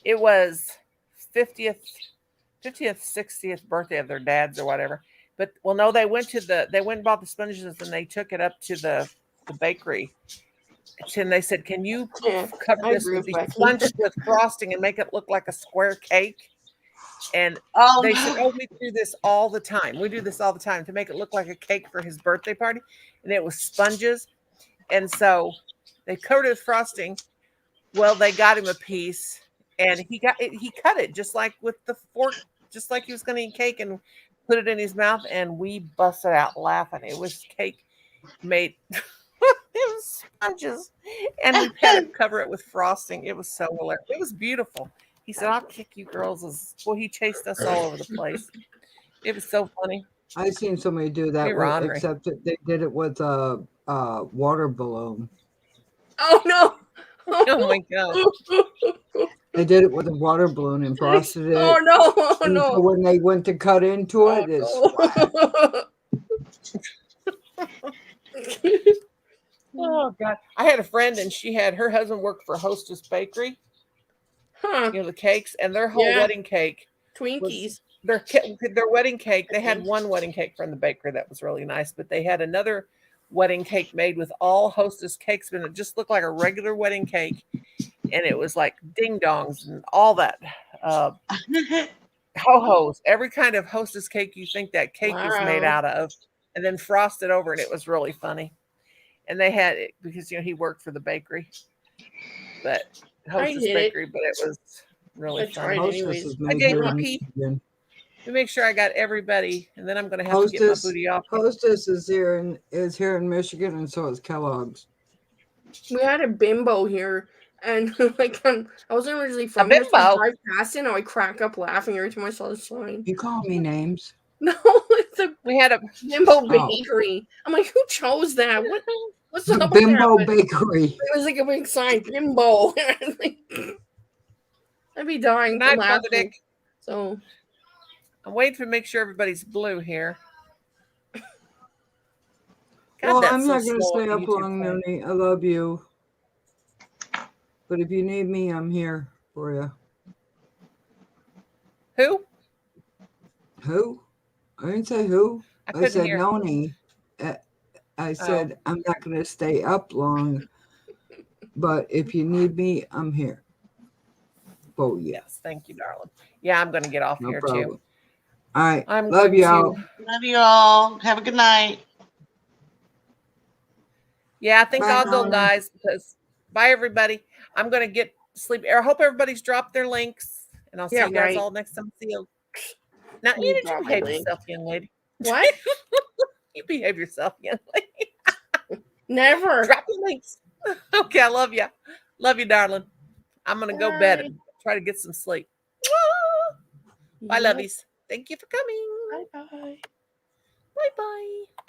It was 50th, 60th birthday of their dad's or whatever. But well, no, they went and bought the sponges and they took it up to the bakery. And they said, "Can you yeah, cover I this agree with with these Becky. sponges with frosting and make it look like a square cake?" And Oh, they said, "Oh, we do this all the time. We do this all the time to make it look like a cake for his birthday party." And it was sponges. And so they covered it with frosting. Well, they got him a piece, and he cut it just like with the fork, just like he was going to eat cake, and put it in his mouth, and we busted out laughing. It was cake made. It was sponges, and we had to cover it with frosting. It was so hilarious. It was beautiful. He said, "I'll kick you girls." Well, he chased us all over the place. It was so funny. I've seen somebody do that, We were ornery. except that they did it with a water balloon. Oh no! Oh my god! They did it with a water balloon and frosted it. Oh no! Oh And so no! when they went to cut into it, it's Oh god! I had a friend, and her husband worked for Hostess Bakery. Huh? You know, the cakes, and their whole Yeah. wedding cake. Twinkies. Their wedding cake. They had one wedding cake from the bakery that was really nice, but they had another wedding cake made with all Hostess cakes, and it just looked like a regular wedding cake, and it was like ding dongs and all that ho-hos, every kind of Hostess cake you think that cake is made Wow. out of, and then frosted over, and it was really funny. And they had it because he worked for the bakery, but Hostess did it. Bakery, but it was really I funny. tried Hostess anyways. is I made gave here my in pee. Michigan. To make sure I got everybody, and then I'm going to have to get my Hostess, booty off. Hostess is here in Michigan, and so is Kellogg's. We had a bimbo here, and like I wasn't originally from A here, so I bimbo? drive past it, and I crack up laughing every time I saw the sign. You call me names. No, it's a We had a bimbo Oh. bakery. I'm like, who chose that? What's up with Bimbo that? But Bakery. it was like a big sign, bimbo. I'd be dying night, from Brother laughing. Dick. So I'm waiting to make sure everybody's blue here. God, Well, that's I'm so not going to slow on stay the up YouTube long, thing. Noni. I love you. But if you need me, I'm here for you. Who? Who? I didn't say who. I I couldn't said hear. Noni. I said I'm not going to stay up long. But if you need me, I'm here. for you. Yes, thank you, darling. Yeah, I'm going to get off No here problem. too. All right. I'm Love going y'all. to. Love you all. Have a good night. Yeah, I think I'll go, Bye. guys, because bye, everybody. I'm going to get sleep. I hope everybody's dropped their links, and I'll see Yeah, you guys right. all next time. See you. Now, You you need to drop behave your link. yourself, young lady. What? You behave yourself, young lady. Never. Drop your links. Okay, I love you. Love you, darling. I'm going to go bed Bye. and try to get some sleep. Bye, Yep. lovies. Thank you for coming. Bye bye. Bye-bye.